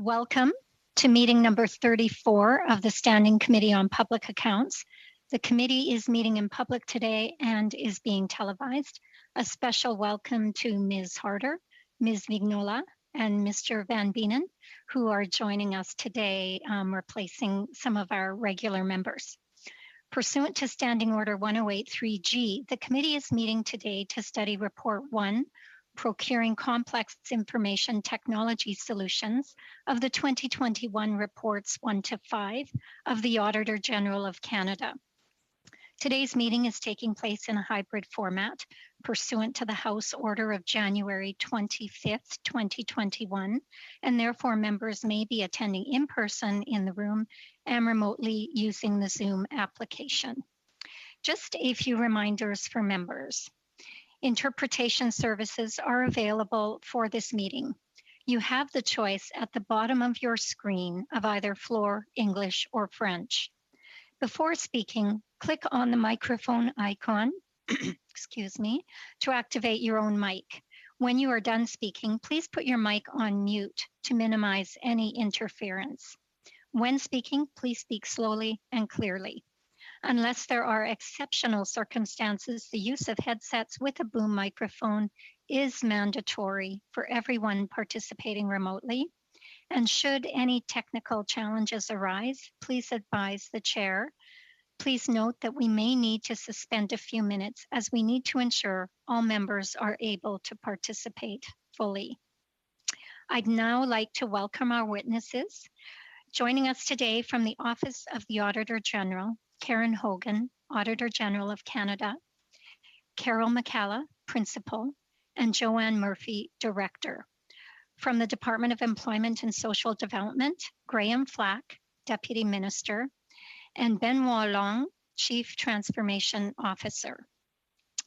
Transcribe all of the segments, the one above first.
Welcome to meeting number 34 of the Standing Committee on Public Accounts. The committee is meeting in public today and is being televised. A special welcome to Ms. Harder, Ms. Vignola, and Mr. Van Bienen, who are joining us today, replacing some of our regular members. Pursuant to Standing Order 1083G, the committee is meeting today to study Report 1, Procuring Complex Information Technology Solutions of the 2021 Reports 1 to 5 of the Auditor General of Canada. Today's meeting is taking place in a hybrid format pursuant to the House Order of January 25th, 2021, and therefore members may be attending in person in the room and remotely using the Zoom application. Just a few reminders for members. Interpretation services are available for this meeting. You have the choice at the bottom of your screen of either Floor, English, or French. Before speaking, click on the microphone icon, excuse me, to activate your own mic. When you are done speaking, please put your mic on mute to minimize any interference. When speaking, please speak slowly and clearly. Unless there are exceptional circumstances, the use of headsets with a boom microphone is mandatory for everyone participating remotely. And should any technical challenges arise, please advise the chair. Please note that we may need to suspend a few minutes as we need to ensure all members are able to participate fully. I'd now like to welcome our witnesses. Joining us today from the Office of the Auditor General, Karen Hogan, Auditor General of Canada, Carol McCalla, Principal, and Joanne Murphy, Director. From the Department of Employment and Social Development, Graham Flack, Deputy Minister, and Benoit Long, Chief Transformation Officer.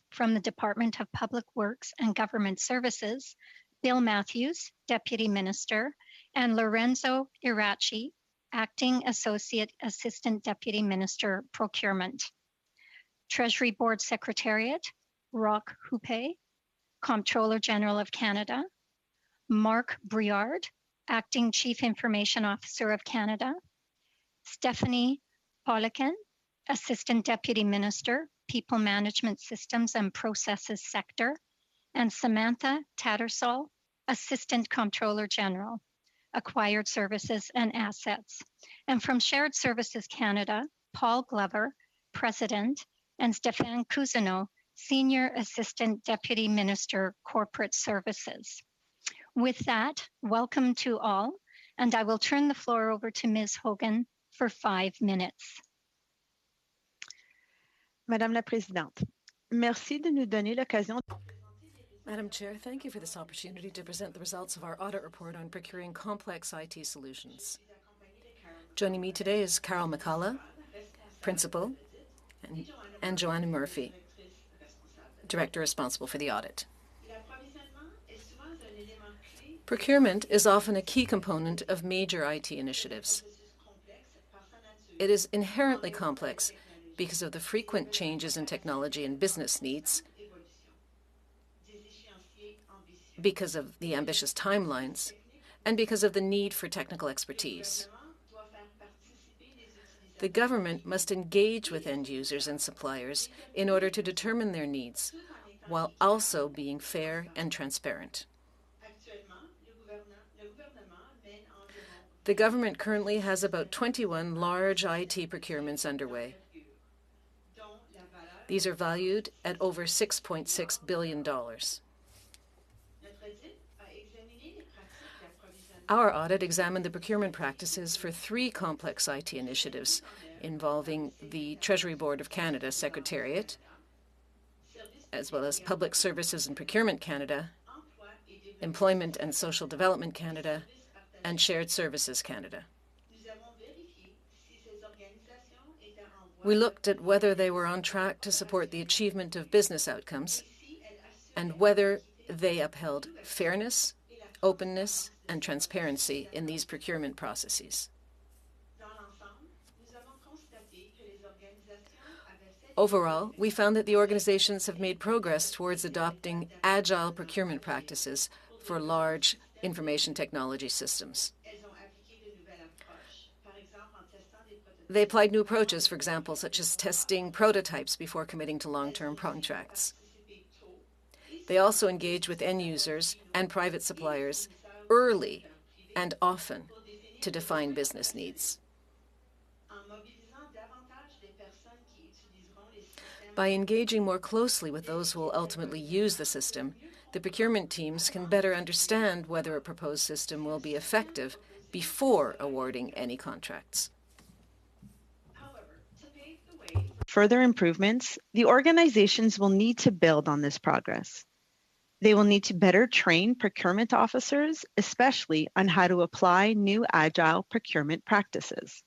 From the Department of Public Works and Government Services, Bill Matthews, Deputy Minister, and Lorenzo Irachi, Acting Associate Assistant Deputy Minister, Procurement. Treasury Board Secretariat, Roch Huppé, Comptroller General of Canada, Mark Briard, Acting Chief Information Officer of Canada, Stephanie Poliquin, Assistant Deputy Minister, People Management Systems and Processes Sector, and Samantha Tattersall, Assistant Comptroller General, Acquired Services and Assets. And from Shared Services Canada, Paul Glover, President, and Stéphane Cousineau, Senior Assistant Deputy Minister, Corporate Services. With that, welcome to all, and I will turn the floor over to Ms. Hogan for 5 minutes. Madame la Présidente, merci de nous donner l'occasion. Madam Chair, thank you for this opportunity to present the results of our audit report on procuring complex IT solutions. Joining me today is Carol McCalla, Principal, and Joanne Murphy, Director responsible for the audit. Procurement is often a key component of major IT initiatives. It is inherently complex because of the frequent changes in technology and business needs, because of the ambitious timelines, and because of the need for technical expertise. The government must engage with end users and suppliers in order to determine their needs, while also being fair and transparent. The government currently has about 21 large IT procurements underway. These are valued at over $6.6 billion. Our audit examined the procurement practices for 3 complex IT initiatives involving the Treasury Board of Canada Secretariat, as well as Public Services and Procurement Canada, Employment and Social Development Canada, and Shared Services Canada. We looked at whether they were on track to support the achievement of business outcomes and whether they upheld fairness, openness, and transparency in these procurement processes. Overall, we found that the organizations have made progress towards adopting agile procurement practices for large information technology systems. They applied new approaches, for example, such as testing prototypes before committing to long-term contracts. They also engage with end users and private suppliers early and often to define business needs. By engaging more closely with those who will ultimately use the system, the procurement teams can better understand whether a proposed system will be effective before awarding any contracts. Further improvements, the organizations will need to build on this progress. They will need to better train procurement officers, especially on how to apply new agile procurement practices.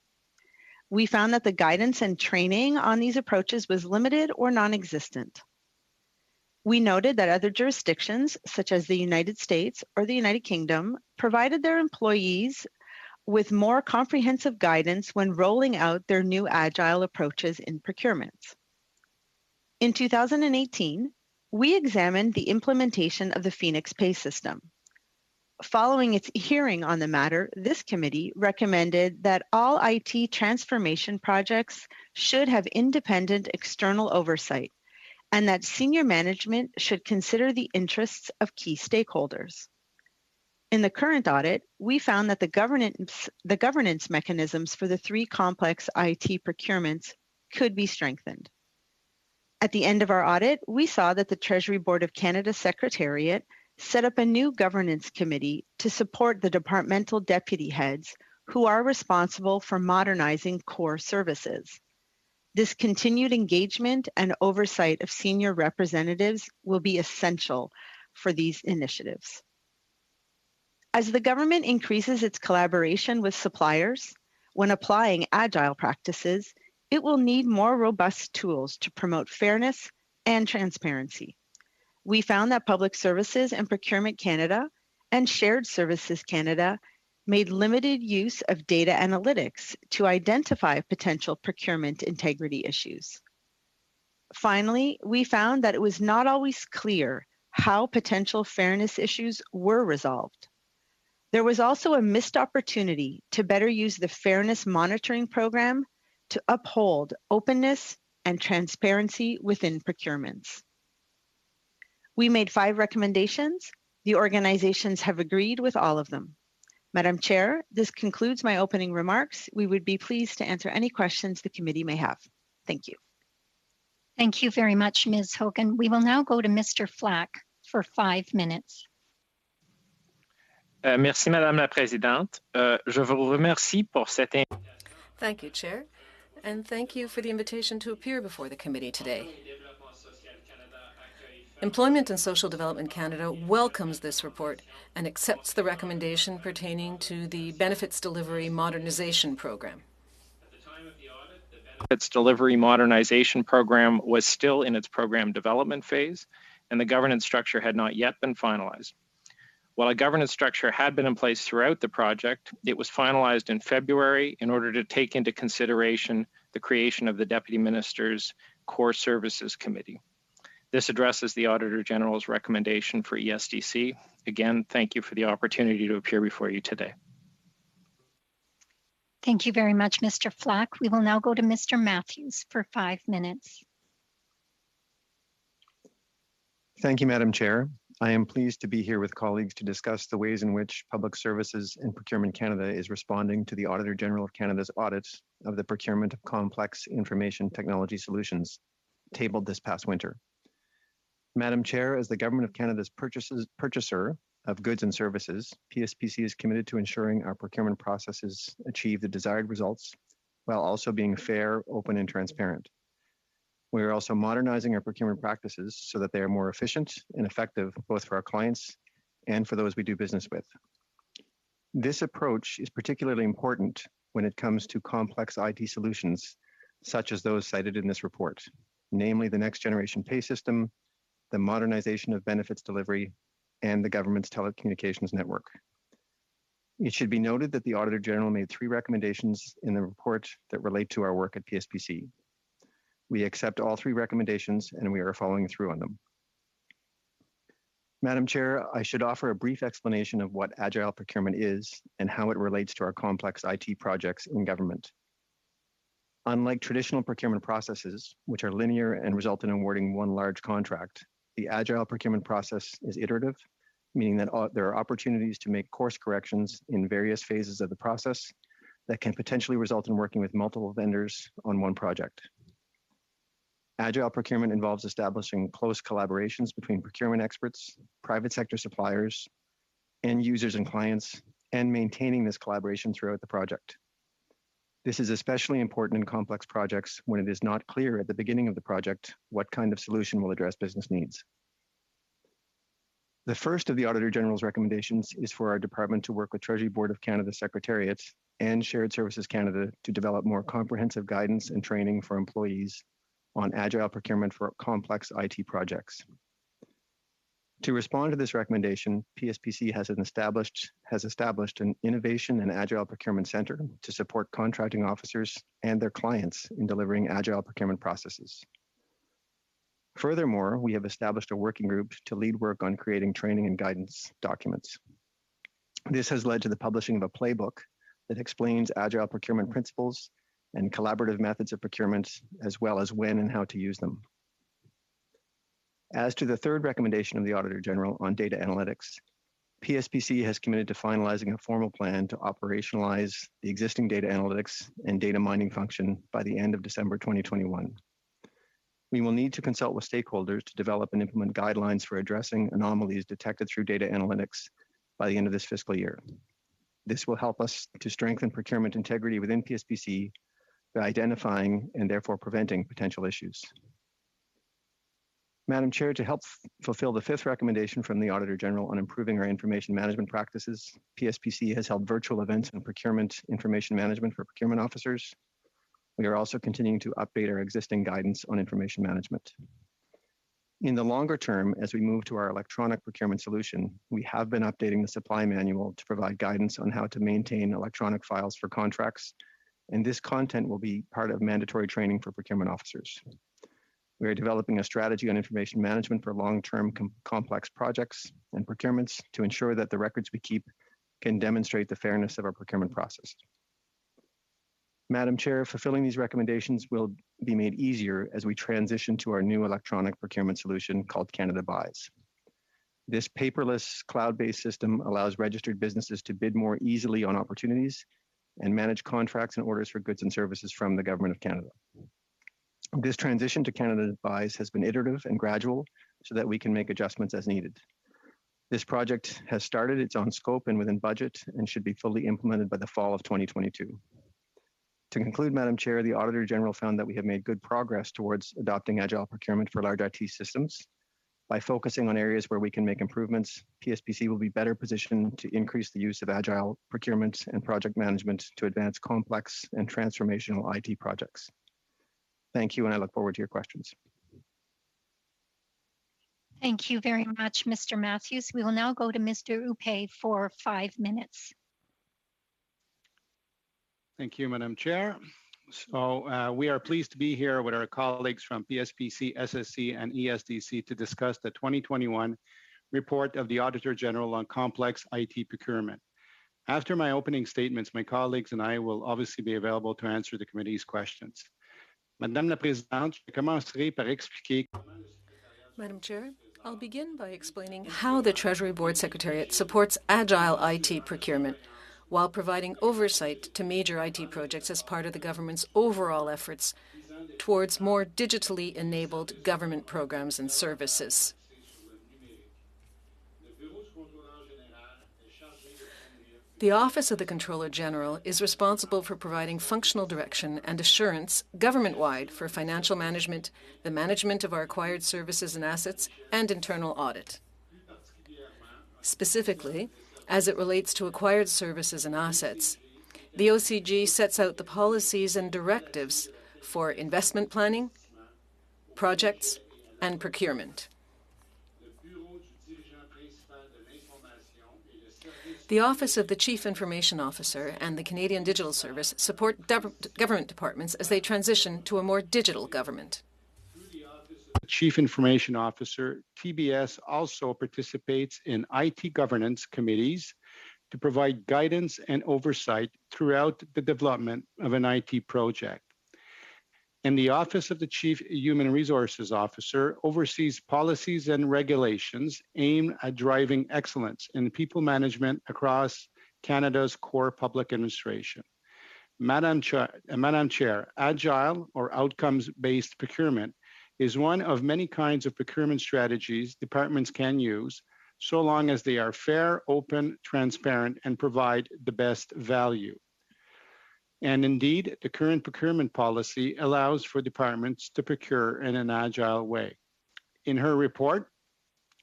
We found that the guidance and training on these approaches was limited or non-existent. We noted that other jurisdictions, such as the United States or the United Kingdom, provided their employees with more comprehensive guidance when rolling out their new agile approaches in procurement. In 2018, we examined the implementation of the Phoenix Pay system. Following its hearing on the matter, this committee recommended that all IT transformation projects should have independent external oversight and that senior management should consider the interests of key stakeholders. In the current audit, we found that the governance mechanisms for the three complex IT procurements could be strengthened. At the end of our audit, we saw that the Treasury Board of Canada Secretariat set up a new governance committee to support the departmental deputy heads who are responsible for modernizing core services. This continued engagement and oversight of senior representatives will be essential for these initiatives. As the government increases its collaboration with suppliers when applying agile practices, it will need more robust tools to promote fairness and transparency. We found that Public Services and Procurement Canada and Shared Services Canada made limited use of data analytics to identify potential procurement integrity issues. Finally, we found that it was not always clear how potential fairness issues were resolved. There was also a missed opportunity to better use the Fairness Monitoring Program to uphold openness and transparency within procurements. We made 5 recommendations. The organizations have agreed with all of them. Madam Chair, this concludes my opening remarks. We would be pleased to answer any questions the committee may have. Thank you. Thank you very much, Ms. Hogan. We will now go to Mr. Flack for 5 minutes. Merci, Madame la Présidente. Je vous remercie pour cette... Thank you, Chair, and thank you for the invitation to appear before the committee today. Employment and Social Development Canada welcomes this report and accepts the recommendation pertaining to the Benefits Delivery Modernization Program. Its delivery modernization program was still in its program development phase, and the governance structure had not yet been finalized. While a governance structure had been in place throughout the project, it was finalized in February in order to take into consideration the creation of the Deputy Minister's Core Services Committee. This addresses the Auditor General's recommendation for ESDC. Again, thank you for the opportunity to appear before you today. Thank you very much, Mr. Flack. We will now go to Mr. Matthews for 5 minutes. Thank you, Madam Chair. I am pleased to be here with colleagues to discuss the ways in which Public Services and Procurement Canada is responding to the Auditor General of Canada's audit of the procurement of complex information technology solutions tabled this past winter. Madam Chair, as the Government of Canada's purchaser of goods and services, PSPC is committed to ensuring our procurement processes achieve the desired results while also being fair, open, and transparent. We are also modernizing our procurement practices so that they are more efficient and effective both for our clients and for those we do business with. This approach is particularly important when it comes to complex IT solutions, such as those cited in this report, namely the next generation pay system, the modernization of benefits delivery, and the government's telecommunications network. It should be noted that the Auditor General made 3 recommendations in the report that relate to our work at PSPC. We accept all 3 recommendations and we are following through on them. Madam Chair, I should offer a brief explanation of what agile procurement is and how it relates to our complex IT projects in government. Unlike traditional procurement processes, which are linear and result in awarding one large contract, the agile procurement process is iterative, meaning that there are opportunities to make course corrections in various phases of the process that can potentially result in working with multiple vendors on one project. Agile procurement involves establishing close collaborations between procurement experts, private sector suppliers, end users and clients, and maintaining this collaboration throughout the project. This is especially important in complex projects when it is not clear at the beginning of the project what kind of solution will address business needs. The first of the Auditor General's recommendations is for our department to work with Treasury Board of Canada Secretariat and Shared Services Canada to develop more comprehensive guidance and training for employees on agile procurement for complex IT projects. To respond to this recommendation, PSPC has established an Innovation and Agile Procurement Center to support contracting officers and their clients in delivering agile procurement processes. Furthermore, we have established a working group to lead work on creating training and guidance documents. This has led to the publishing of a playbook that explains agile procurement principles and collaborative methods of procurement, as well as when and how to use them. As to the third recommendation of the Auditor General on data analytics, PSPC has committed to finalizing a formal plan to operationalize the existing data analytics and data mining function by the end of December 2021. We will need to consult with stakeholders to develop and implement guidelines for addressing anomalies detected through data analytics by the end of this fiscal year. This will help us to strengthen procurement integrity within PSPC by identifying and therefore preventing potential issues. Madam Chair, to help fulfill the fifth recommendation from the Auditor General on improving our information management practices, PSPC has held virtual events on procurement information management for procurement officers. We are also continuing to update our existing guidance on information management. In the longer term, as we move to our electronic procurement solution, we have been updating the supply manual to provide guidance on how to maintain electronic files for contracts, and this content will be part of mandatory training for procurement officers. We are developing a strategy on information management for long-term complex projects and procurements to ensure that the records we keep can demonstrate the fairness of our procurement process. Madam Chair, fulfilling these recommendations will be made easier as we transition to our new electronic procurement solution called Canada Buys. This paperless, cloud-based system allows registered businesses to bid more easily on opportunities and manage contracts and orders for goods and services from the Government of Canada. This transition to Canada Buys has been iterative and gradual so that we can make adjustments as needed. This project has started, it's on scope and within budget, and should be fully implemented by the fall of 2022. To conclude, Madam Chair, the Auditor General found that we have made good progress towards adopting agile procurement for large IT systems. By focusing on areas where we can make improvements, PSPC will be better positioned to increase the use of agile procurement and project management to advance complex and transformational IT projects. Thank you, and I look forward to your questions. Thank you very much, Mr. Matthews. We will now go to Mr. Upe for 5 minutes. Thank you, Madam Chair. So we are pleased to be here with our colleagues from PSPC, SSC, and ESDC to discuss the 2021 report of the Auditor General on complex IT procurement. After my opening statements, my colleagues and I will obviously be available to answer the committee's questions. Madame la Présidente, je commencerai par expliquer. Madam Chair, I'll begin by explaining how the Treasury Board Secretariat supports agile IT procurement while providing oversight to major IT projects as part of the government's overall efforts towards more digitally enabled government programs and services. The Office of the Comptroller General is responsible for providing functional direction and assurance government-wide for financial management, the management of our acquired services and assets, and internal audit. Specifically, as it relates to acquired services and assets, the OCG sets out the policies and directives for investment planning, projects, and procurement. The Office of the Chief Information Officer and the Canadian Digital Service support government departments as they transition to a more digital government. Chief Information Officer, TBS also participates in IT governance committees to provide guidance and oversight throughout the development of an IT project. And the Office of the Chief Human Resources Officer oversees policies and regulations aimed at driving excellence in people management across Canada's core public administration. Madam Chair, agile or outcomes-based procurement is one of many kinds of procurement strategies departments can use, so long as they are fair, open, transparent, and provide the best value. And indeed, the current procurement policy allows for departments to procure in an agile way. In her report,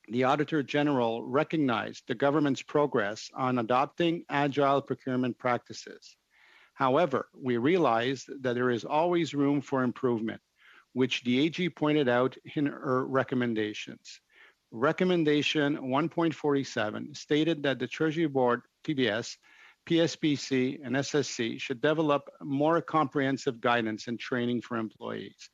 the Auditor General recognized the government's progress on adopting agile procurement practices. However, we realize that there is always room for improvement, which the AG pointed out in her recommendations. Recommendation 1.47 stated that the Treasury Board, TBS, PSPC, and SSC should develop more comprehensive guidance and training for employees.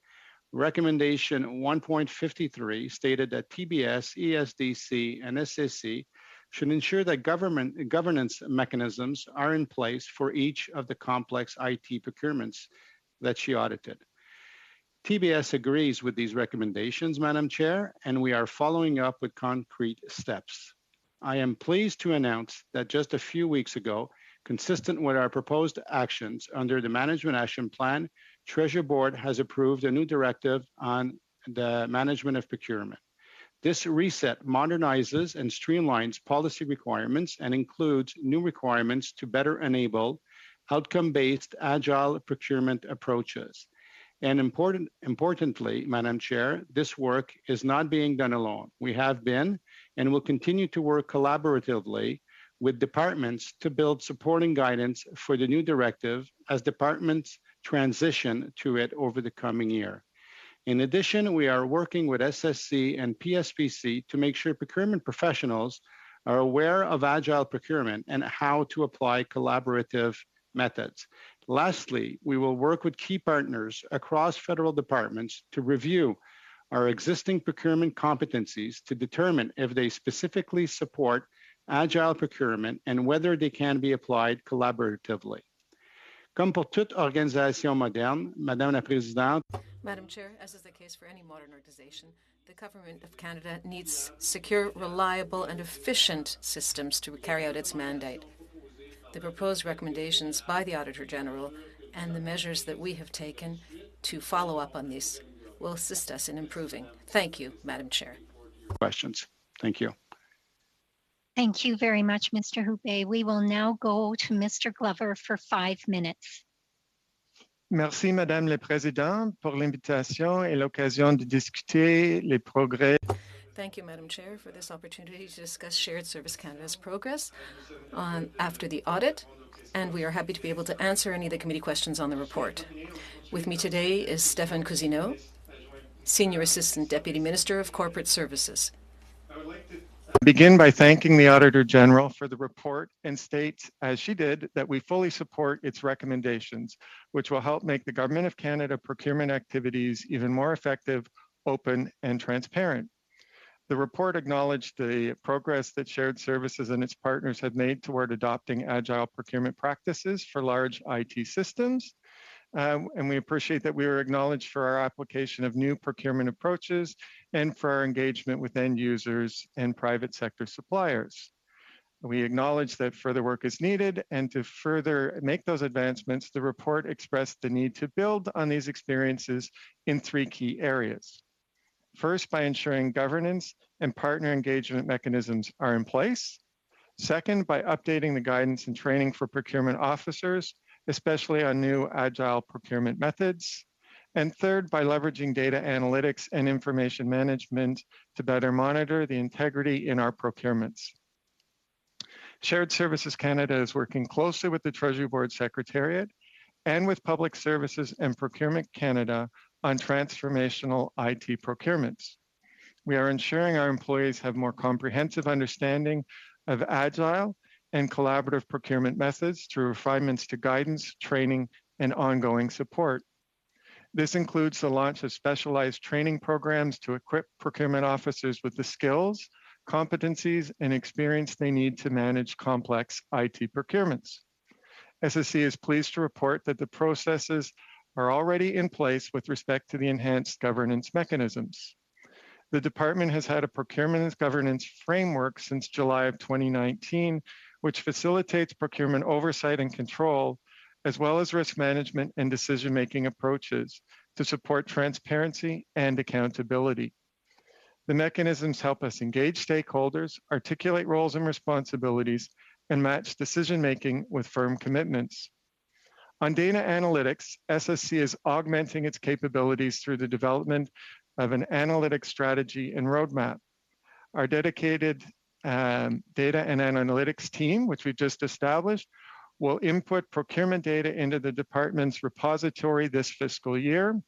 Recommendation 1.53 stated that TBS, ESDC, and SSC should ensure that governance mechanisms are in place for each of the complex IT procurements that she audited. TBS agrees with these recommendations, Madam Chair, and we are following up with concrete steps. I am pleased to announce that just a few weeks ago, consistent with our proposed actions under the Management Action Plan, Treasury Board has approved a new directive on the management of procurement. This reset modernizes and streamlines policy requirements and includes new requirements to better enable outcome-based agile procurement approaches. And importantly, Madam Chair, this work is not being done alone. We have been and will continue to work collaboratively with departments to build supporting guidance for the new directive as departments transition to it over the coming year. In addition, we are working with SSC and PSPC to make sure procurement professionals are aware of agile procurement and how to apply collaborative methods. Lastly, we will work with key partners across federal departments to review our existing procurement competencies to determine if they specifically support agile procurement and whether they can be applied collaboratively. Comme pour toute organisation moderne, Madame la Présidente. Madam Chair, as is the case for any modern organization, the Government of Canada needs secure, reliable, and efficient systems to carry out its mandate. The proposed recommendations by the Auditor General and the measures that we have taken to follow up on these will assist us in improving. Thank you, Madam Chair. Questions. Thank you. Thank you very much, Mr. Hubé. We will now go to Mr. Glover for 5 minutes. Merci, Madame la Présidente, pour l'invitation et l'occasion de discuter les progrès. Thank you, Madam Chair, for this opportunity to discuss Shared Service Canada's progress after the audit, and we are happy to be able to answer any of the committee questions on the report. With me today is Stéphane Cousineau, Senior Assistant Deputy Minister of Corporate Services. I begin by thanking the Auditor General for the report and state, as she did, that we fully support its recommendations, which will help make the Government of Canada procurement activities even more effective, open, and transparent. The report acknowledged the progress that Shared Services and its partners have made toward adopting agile procurement practices for large IT systems. And we appreciate that we were acknowledged for our application of new procurement approaches and for our engagement with end users and private sector suppliers. We acknowledge that further work is needed, and to further make those advancements, the report expressed the need to build on these experiences in 3 key areas. First, by ensuring governance and partner engagement mechanisms are in place. Second, by updating the guidance and training for procurement officers, especially on new agile procurement methods. And third, by leveraging data analytics and information management to better monitor the integrity in our procurements. Shared Services Canada is working closely with the Treasury Board Secretariat and with Public Services and Procurement Canada on transformational IT procurements. We are ensuring our employees have more comprehensive understanding of agile and collaborative procurement methods through refinements to guidance, training, and ongoing support. This includes the launch of specialized training programs to equip procurement officers with the skills, competencies, and experience they need to manage complex IT procurements. SSC is pleased to report that the processes are already in place with respect to the enhanced governance mechanisms. The department has had a procurement governance framework since July of 2019, which facilitates procurement oversight and control, as well as risk management and decision-making approaches to support transparency and accountability. The mechanisms help us engage stakeholders, articulate roles and responsibilities, and match decision-making with firm commitments. On data analytics, SSC is augmenting its capabilities through the development of an analytics strategy and roadmap. Our dedicated data and analytics team, which we've just established, will input procurement data into the department's repository this fiscal year.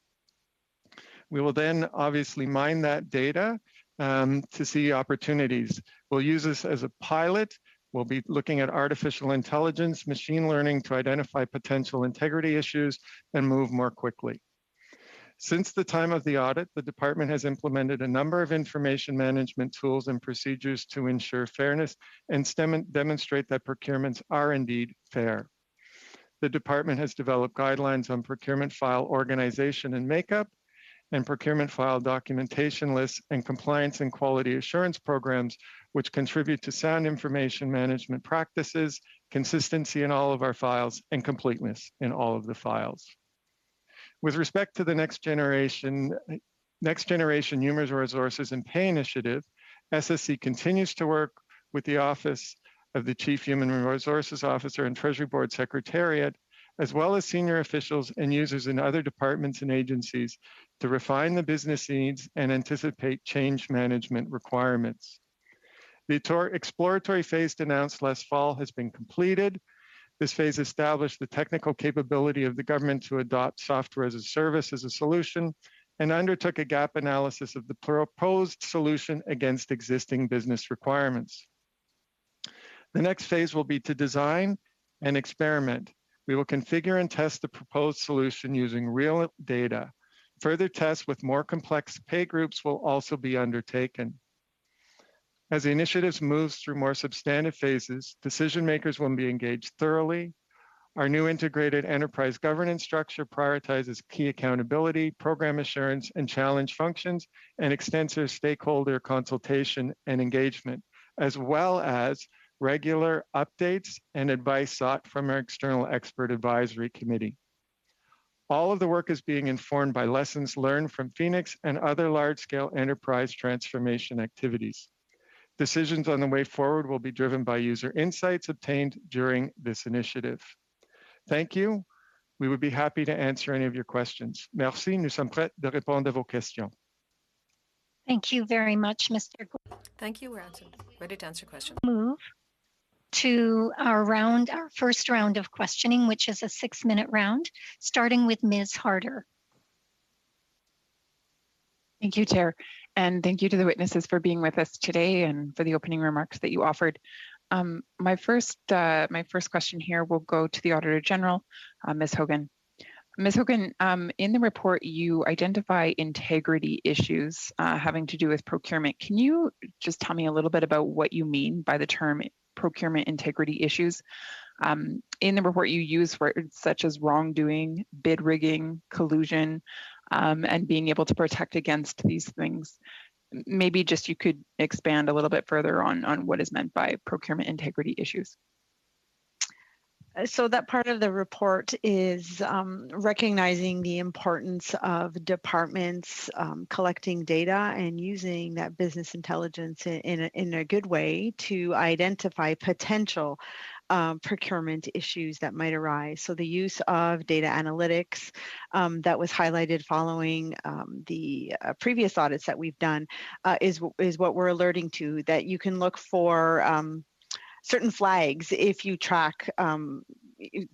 We will then obviously mine that data to see opportunities. We'll use this as a pilot. We'll be looking at artificial intelligence, machine learning to identify potential integrity issues and move more quickly. Since the time of the audit, the department has implemented a number of information management tools and procedures to ensure fairness and demonstrate that procurements are indeed fair. The department has developed guidelines on procurement file organization and makeup, and procurement file documentation lists and compliance and quality assurance programs, which contribute to sound information management practices, consistency in all of our files, and completeness in all of the files. With respect to the next generation Human Resources and Pay Initiative, SSC continues to work with the Office of the Chief Human Resources Officer and Treasury Board Secretariat, as well as senior officials and users in other departments and agencies to refine the business needs and anticipate change management requirements. The exploratory phase announced last fall has been completed. This phase established the technical capability of the government to adopt software as a service as a solution and undertook a gap analysis of the proposed solution against existing business requirements. The next phase will be to design and experiment. We will configure and test the proposed solution using real data. Further tests with more complex pay groups will also be undertaken. As the initiative moves through more substantive phases, decision makers will be engaged thoroughly. Our new integrated enterprise governance structure prioritizes key accountability, program assurance, and challenge functions, and extensive stakeholder consultation and engagement, as well as regular updates and advice sought from our external expert advisory committee. All of the work is being informed by lessons learned from Phoenix and other large-scale enterprise transformation activities. Decisions on the way forward will be driven by user insights obtained during this initiative. Thank you. We would be happy to answer any of your questions. Merci, nous sommes prêts de répondre à vos questions. Thank you very much, Mr. Thank you. We're ready to answer questions. Move to our first round of questioning, which is a 6-minute round, starting with Ms. Harder. Thank you, Chair. And thank you to the witnesses for being with us today and for the opening remarks that you offered. My first question here will go to the Auditor General, Ms. Hogan. Ms. Hogan, in the report, you identify integrity issues having to do with procurement. Can you just tell me a little bit about what you mean by the term procurement integrity issues? In the report, you use words such as wrongdoing, bid rigging, collusion, and being able to protect against these things. Maybe just you could expand a little bit further on what is meant by procurement integrity issues. So that part of the report is recognizing the importance of departments collecting data and using that business intelligence in a good way to identify potential procurement issues that might arise. So the use of data analytics that was highlighted following the previous audits that we've done is what we're alerting to, that you can look for certain flags if you track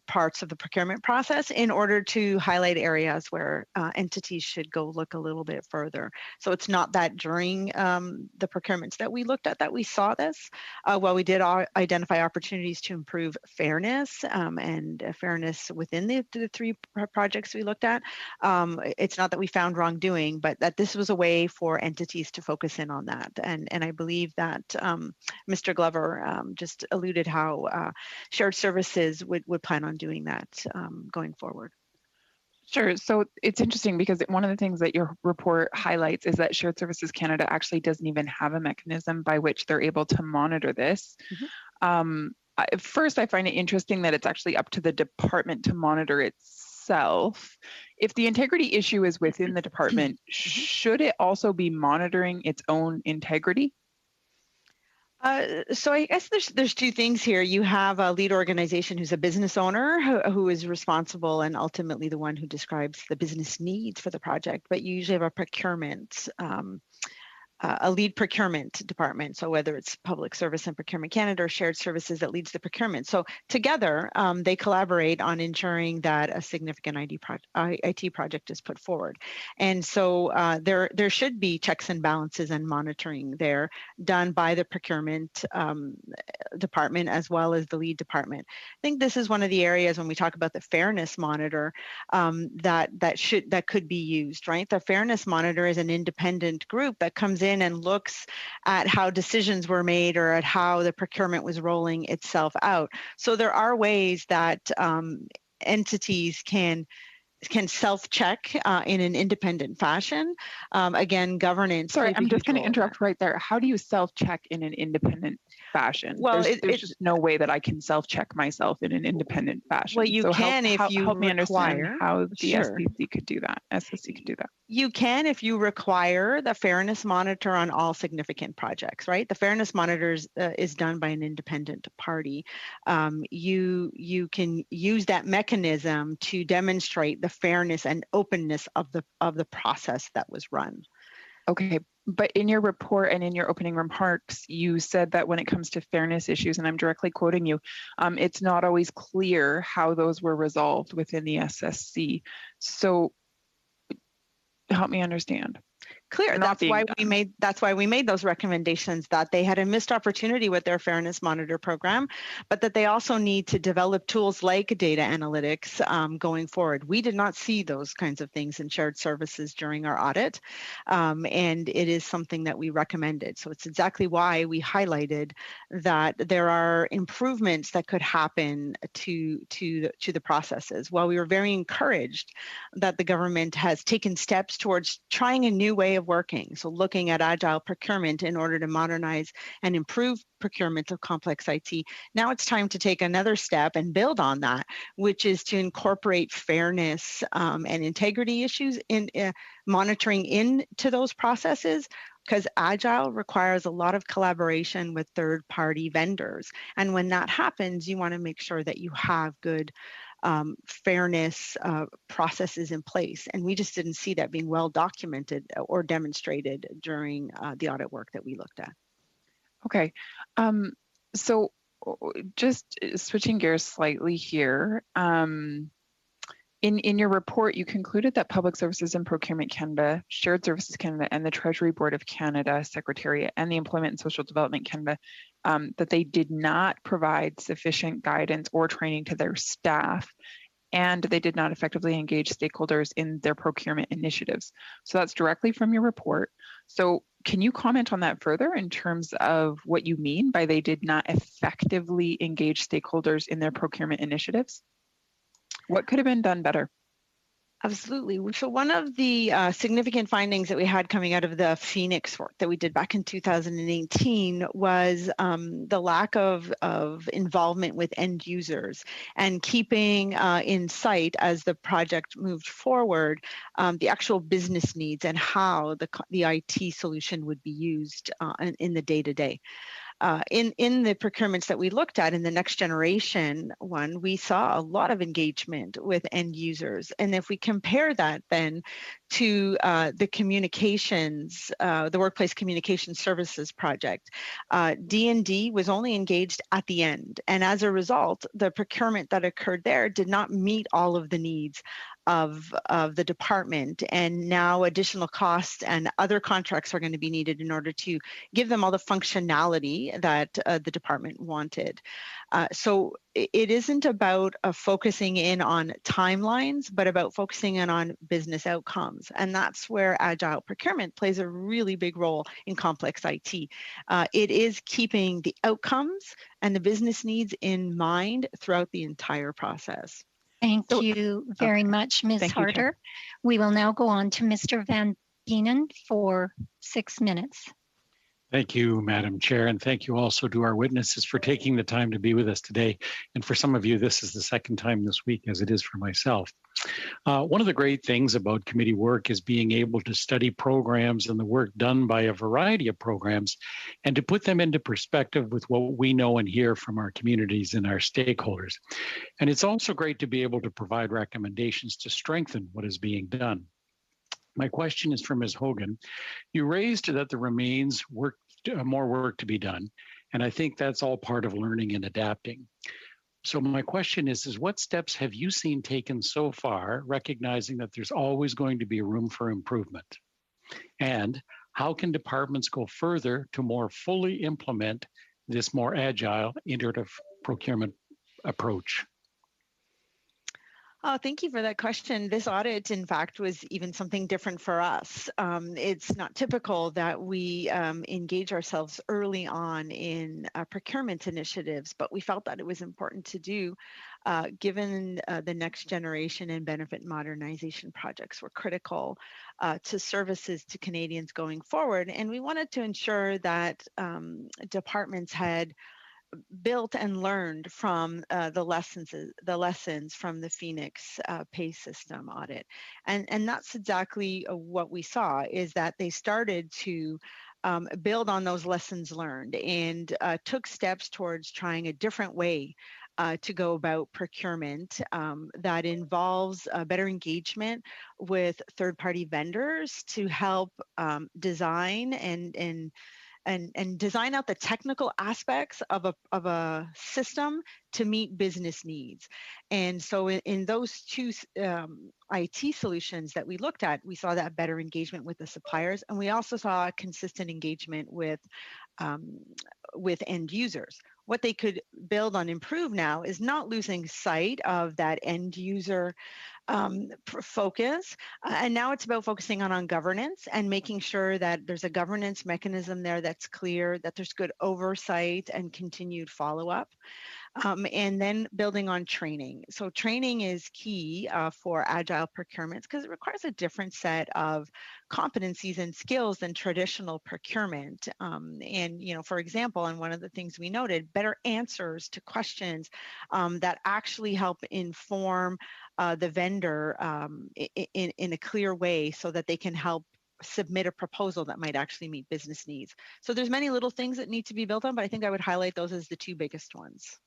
parts of the procurement process in order to highlight areas where entities should go look a little bit further. So it's not that during the procurements that we looked at that we saw this. While we did identify opportunities to improve fairness and fairness within the 3 projects we looked at, it's not that we found wrongdoing, but that this was a way for entities to focus in on that. And I believe that Mr. Glover just alluded how shared services would plan on doing that going forward. Sure. So it's interesting because one of the things that your report highlights is that Shared Services Canada actually doesn't even have a mechanism by which they're able to monitor this. First, I find it interesting that it's actually up to the department to monitor itself. If the integrity issue is within the department, should it also be monitoring its own integrity? So I guess there's two things here. You have a lead organization who's a business owner who is responsible and ultimately the one who describes the business needs for the project. But you usually have a procurement, a lead procurement department. So whether it's Public Service and Procurement Canada or Shared Services that leads the procurement. So together, they collaborate on ensuring that a significant IT project is put forward. And so there should be checks and balances and monitoring there done by the procurement department as well as the lead department. I think this is one of the areas when we talk about the fairness monitor that could be used, right? The fairness monitor is an independent group that comes in and looks at how decisions were made or at how the procurement was rolling itself out. So there are ways that entities can self-check in an independent fashion. Again, governance. Sorry, I'm just going to interrupt right there. How do you self-check in an independent fashion? Well, there's just no way that I can self-check myself in an independent fashion. Well, you can if you help me understand how the Sure. SCC could do that. You can if you require the fairness monitor on all significant projects, right? The fairness monitor is done by an independent party. You can use that mechanism to demonstrate the fairness and openness of the process that was run. Okay, but in your report and in your opening remarks, you said that when it comes to fairness issues, and I'm directly quoting you, it's not always clear how those were resolved within the SSC. So help me understand. Clear. That's why we made those recommendations, that they had a missed opportunity with their Fairness Monitor program, but that they also need to develop tools like data analytics going forward. We did not see those kinds of things in shared services during our audit, and it is something that we recommended. So it's exactly why we highlighted that there are improvements that could happen to the processes. While we were very encouraged that the government has taken steps towards trying a new way of working, so looking at agile procurement in order to modernize and improve procurement of complex IT. Now it's time to take another step and build on that, which is to incorporate fairness and integrity issues in monitoring into those processes, because agile requires a lot of collaboration with third-party vendors. And when that happens, you want to make sure that you have good fairness processes in place. And we just didn't see that being well documented or demonstrated during the audit work that we looked at. Okay, so just switching gears slightly here, in your report, you concluded that Public Services and Procurement Canada, Shared Services Canada, and the Treasury Board of Canada Secretariat and the Employment and Social Development Canada, that they did not provide sufficient guidance or training to their staff, and they did not effectively engage stakeholders in their procurement initiatives. So that's directly from your report. So can you comment on that further in terms of what you mean by they did not effectively engage stakeholders in their procurement initiatives? What could have been done better? Absolutely. So one of the significant findings that we had coming out of the Phoenix work that we did back in 2018 was the lack of involvement with end users and keeping in sight, as the project moved forward, the actual business needs and how the IT solution would be used in the day-to-day. In the procurements that we looked at in the next generation one, we saw a lot of engagement with end users. And if we compare that then to the communications, the Workplace Communication Services project, D&D was only engaged at the end. And as a result, the procurement that occurred there did not meet all of the needs of the department, and now additional costs and other contracts are going to be needed in order to give them all the functionality that the department wanted. So it isn't about focusing in on timelines, but about focusing in on business outcomes. And that's where agile procurement plays a really big role in complex IT. It is keeping the outcomes and the business needs in mind throughout the entire process. Thank you very much, Ms. Thank you, Chair. Harder. We will now go on to Mr. Van Bienen for 6 minutes. Thank you, Madam Chair, and thank you also to our witnesses for taking the time to be with us today. And for some of you, this is the second time this week, as it is for myself. One of the great things about committee work is being able to study programs and the work done by a variety of programs and to put them into perspective with what we know and hear from our communities and our stakeholders. And it's also great to be able to provide recommendations to strengthen what is being done. My question is for Ms. Hogan. You raised that there remains more work to be done, and I think that's all part of learning and adapting. So my question is what steps have you seen taken so far, recognizing that there's always going to be room for improvement? And how can departments go further to more fully implement this more agile iterative procurement approach? Oh, thank you for that question. This audit, in fact, was even something different for us. It's not typical that we engage ourselves early on in procurement initiatives, but we felt that it was important to do given the next generation and benefit modernization projects were critical to services to Canadians going forward. And we wanted to ensure that departments had built and learned from the lessons from the Phoenix pay system audit. And that's exactly what we saw, is that they started to build on those lessons learned and took steps towards trying a different way to go about procurement that involves better engagement with third-party vendors to help design and design out the technical aspects of a system to meet business needs. And so in those two IT solutions that we looked at, we saw that better engagement with the suppliers, and we also saw consistent engagement with end users. What they could build on improve now is not losing sight of that end user focus. And now it's about focusing on governance and making sure that there's a governance mechanism there that's clear, that there's good oversight and continued follow-up. And then building on training. So training is key for agile procurements because it requires a different set of competencies and skills than traditional procurement. And, for example, and one of the things we noted, better answers to questions that actually help inform the vendor in a clear way so that they can help submit a proposal that might actually meet business needs. So there's many little things that need to be built on, but I think I would highlight those as the two biggest ones.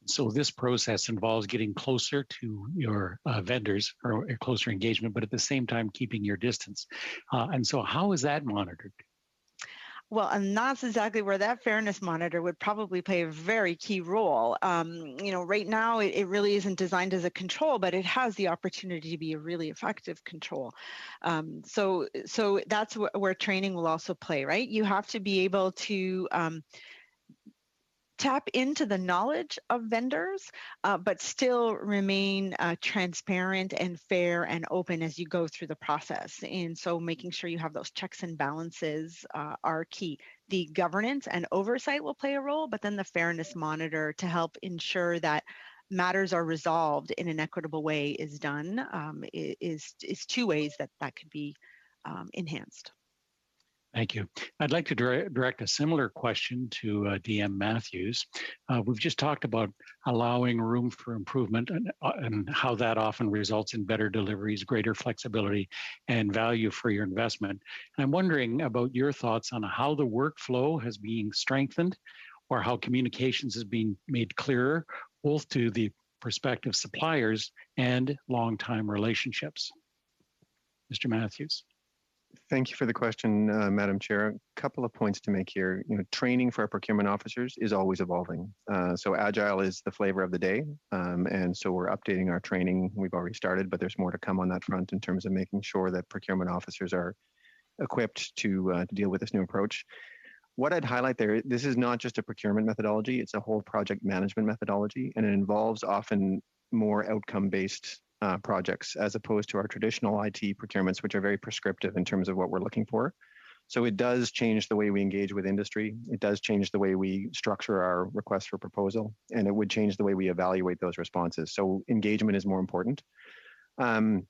So this process involves getting closer to your vendors or a closer engagement, but at the same time, keeping your distance. And so how is that monitored? Well, and that's exactly where that fairness monitor would probably play a very key role. Right now, it really isn't designed as a control, but it has the opportunity to be a really effective control. So that's where training will also play, right? You have to be able to tap into the knowledge of vendors, but still remain transparent and fair and open as you go through the process. And so making sure you have those checks and balances are key. The governance and oversight will play a role, but then the fairness monitor to help ensure that matters are resolved in an equitable way is done is two ways that could be enhanced. Thank you. I'd like to direct a similar question to DM Matthews. We've just talked about allowing room for improvement and how that often results in better deliveries, greater flexibility, and value for your investment. And I'm wondering about your thoughts on how the workflow has been strengthened or how communications is being made clearer, both to the prospective suppliers and long-time relationships. Mr. Matthews. Thank you for the question, Madam Chair. A couple of points to make here. Training for our procurement officers is always evolving. So agile is the flavor of the day. And so we're updating our training. We've already started, but there's more to come on that front in terms of making sure that procurement officers are equipped to deal with this new approach. What I'd highlight there, this is not just a procurement methodology, it's a whole project management methodology, and it involves often more outcome-based projects as opposed to our traditional IT procurements, which are very prescriptive in terms of what we're looking for. So it does change the way we engage with industry. It does change the way we structure our request for proposal, and it would change the way we evaluate those responses. So engagement is more important. In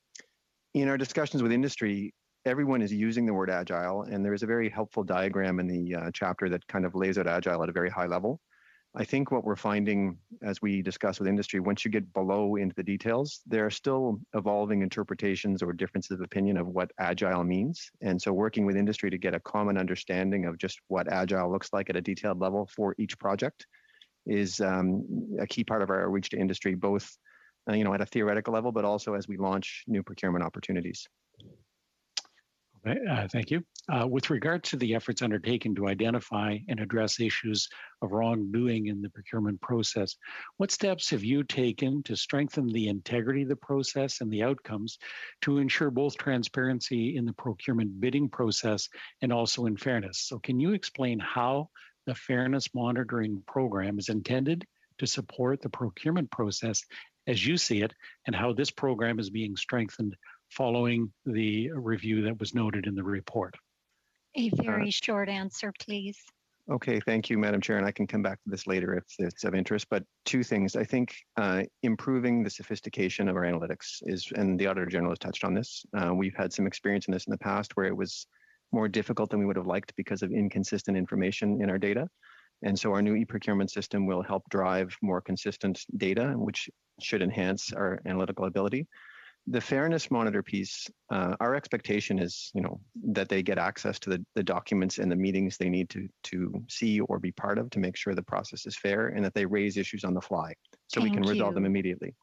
our discussions with industry, everyone is using the word agile, and there is a very helpful diagram in the chapter that kind of lays out agile at a very high level. I think what we're finding as we discuss with industry, once you get below into the details, there are still evolving interpretations or differences of opinion of what agile means. And so working with industry to get a common understanding of just what agile looks like at a detailed level for each project is a key part of our outreach to industry, both at a theoretical level, but also as we launch new procurement opportunities. Thank you. With regard to the efforts undertaken to identify and address issues of wrongdoing in the procurement process, what steps have you taken to strengthen the integrity of the process and the outcomes to ensure both transparency in the procurement bidding process and also in fairness? So can you explain how the fairness monitoring program is intended to support the procurement process as you see it, and how this program is being strengthened following the review that was noted in the report? A very short answer, please. Okay, thank you, Madam Chair, and I can come back to this later if it's of interest, but two things. I think improving the sophistication of our analytics is, and the Auditor General has touched on this. We've had some experience in this in the past where it was more difficult than we would have liked because of inconsistent information in our data. And so our new e-procurement system will help drive more consistent data, which should enhance our analytical ability. The fairness monitor piece, our expectation is, that they get access to the documents and the meetings they need to see or be part of to make sure the process is fair, and that they raise issues on the fly so we can resolve them immediately.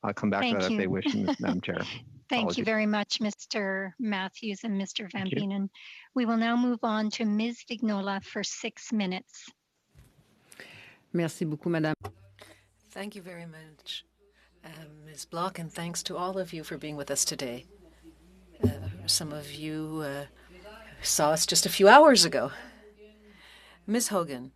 I'll come back to that if they wish, Madam Chair. Thank you very much, Mr. Matthews and Mr. Van Benen. We will now move on to Ms. Vignola for 6 minutes. Merci beaucoup, Madame. Thank you very much, Ms. Block, and thanks to all of you for being with us today. Some of you saw us just a few hours ago. Ms. Hogan,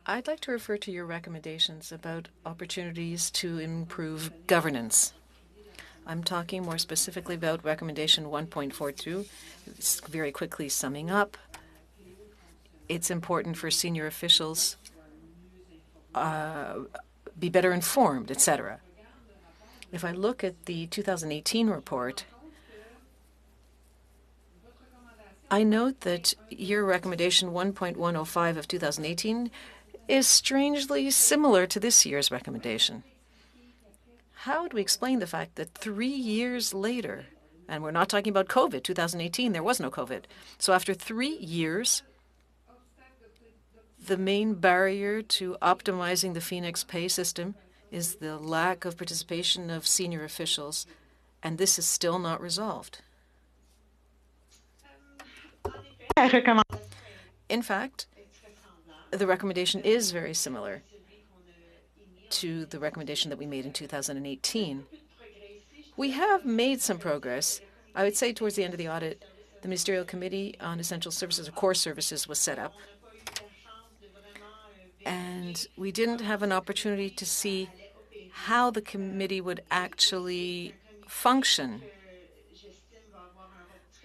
I'd like to refer to your recommendations about opportunities to improve governance. I'm talking more specifically about recommendation 1.42. Very quickly summing up, it's important for senior officials be better informed, etc. If I look at the 2018 report, I note that your recommendation 1.105 of 2018 is strangely similar to this year's recommendation. How do we explain the fact that 3 years later, and we're not talking about COVID, 2018, there was no COVID. So after 3 years, the main barrier to optimizing the Phoenix pay system is the lack of participation of senior officials, and this is still not resolved. In fact, the recommendation is very similar to the recommendation that we made in 2018. We have made some progress. I would say towards the end of the audit, the Ministerial Committee on Essential Services or Core Services was set up. And we didn't have an opportunity to see how the committee would actually function.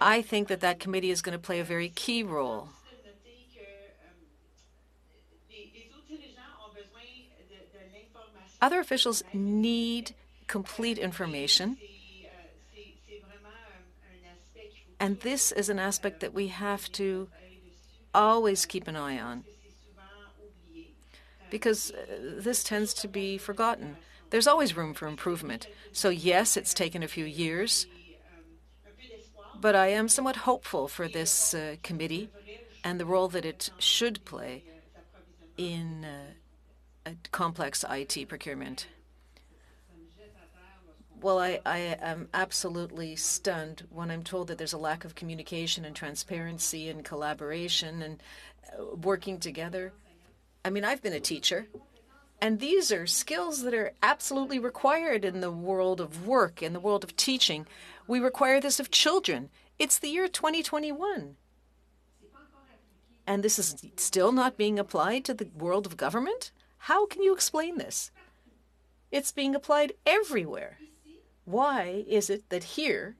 I think that that committee is going to play a very key role. Other officials need complete information, and this is an aspect that we have to always keep an eye on, because this tends to be forgotten. There's always room for improvement. So yes, it's taken a few years, but I am somewhat hopeful for this committee and the role that it should play in a complex IT procurement. Well, I am absolutely stunned when I'm told that there's a lack of communication and transparency and collaboration and working together. I mean, I've been a teacher, and these are skills that are absolutely required in the world of work, in the world of teaching. We require this of children. It's the year 2021. And this is still not being applied to the world of government? How can you explain this? It's being applied everywhere. Why is it that here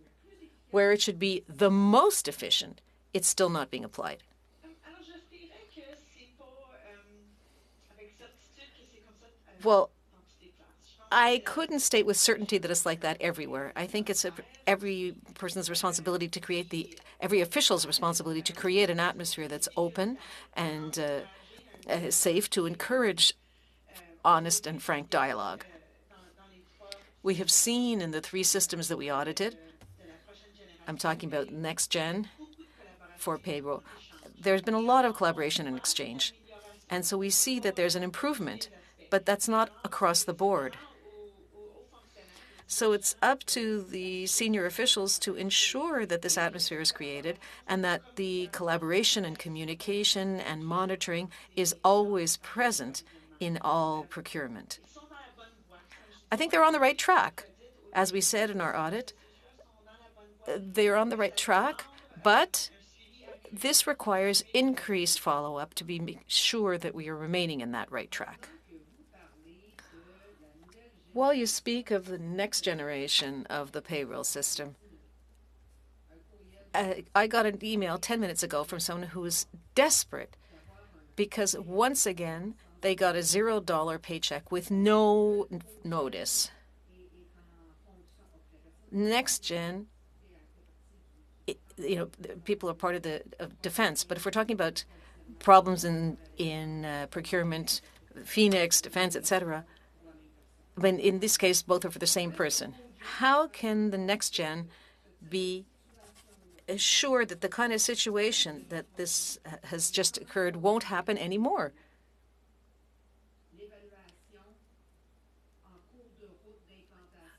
where it should be the most efficient, it's still not being applied. Well, I couldn't state with certainty that it's like that everywhere. I think it's every person's responsibility to create every official's responsibility to create an atmosphere that's open and safe to encourage honest and frank dialogue. We have seen in the 3 systems that we audited, I'm talking about NextGen for payroll, there's been a lot of collaboration and exchange. And so we see that there's an improvement, but that's not across the board. So it's up to the senior officials to ensure that this atmosphere is created and that the collaboration and communication and monitoring is always present in all procurement. I think they're on the right track. As we said in our audit, they're on the right track, but this requires increased follow-up to be sure that we are remaining in that right track. While you speak of the next generation of the payroll system, I got an email 10 minutes ago from someone who was desperate because once again, they got a $0 paycheck with no notice. NextGen, people are part of the defense, but if we're talking about problems in procurement, Phoenix, defense, etc., but in this case, both are for the same person. How can the NextGen be assured that the kind of situation that this has just occurred won't happen anymore?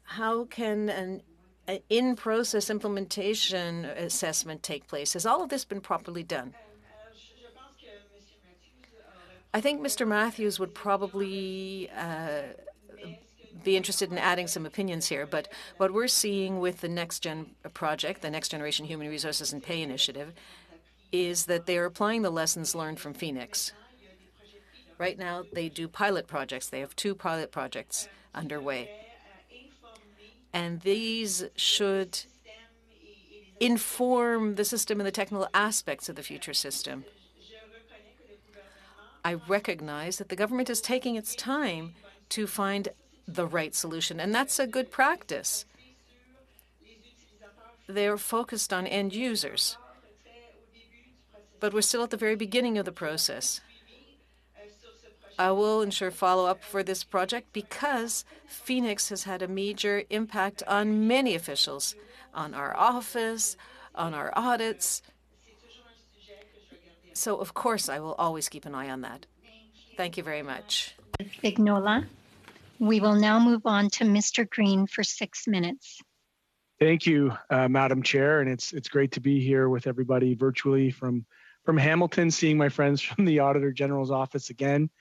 How can an in-process implementation assessment take place? Has all of this been properly done? I think Mr. Matthews would probably be interested in adding some opinions here, but what we're seeing with the NextGen project, the Next Generation Human Resources and Pay Initiative, is that they are applying the lessons learned from Phoenix. Right now, they do pilot projects. They have 2 pilot projects underway. And these should inform the system and the technical aspects of the future system. I recognize that the government is taking its time to find the right solution, and that's a good practice. They're focused on end users, but we're still at the very beginning of the process. I will ensure follow-up for this project because Phoenix has had a major impact on many officials, on our office, on our audits. So, of course, I will always keep an eye on that. Thank you very much. Vignola. We will now move on to Mr. Green for 6 minutes. Thank you, Madam Chair, and it's great to be here with everybody virtually from Hamilton, seeing my friends from the Auditor General's office again.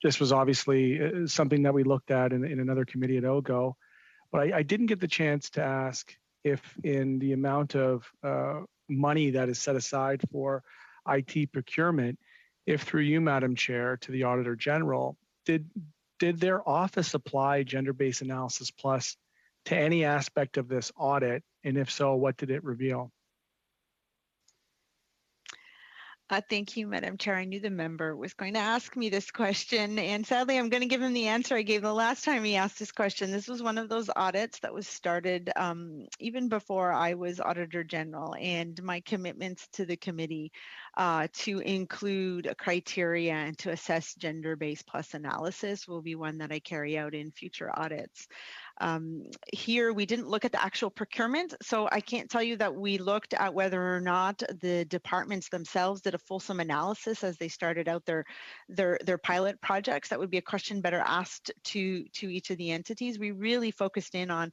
This was obviously something that we looked at in another committee at OGO, but I didn't get the chance to ask if in the amount of money that is set aside for IT procurement, if through you, Madam Chair, to the Auditor General, did their office apply Gender-Based Analysis Plus to any aspect of this audit? And if so, what did it reveal? Thank you, Madam Chair. I knew the member was going to ask me this question, and sadly, I'm going to give him the answer I gave the last time he asked this question. This was one of those audits that was started even before I was Auditor General, and my commitments to the committee to include a criteria and to assess gender-based plus analysis will be one that I carry out in future audits. Here, we didn't look at the actual procurement, so I can't tell you that we looked at whether or not the departments themselves did a fulsome analysis as they started out their pilot projects. That would be a question better asked to each of the entities. We really focused in on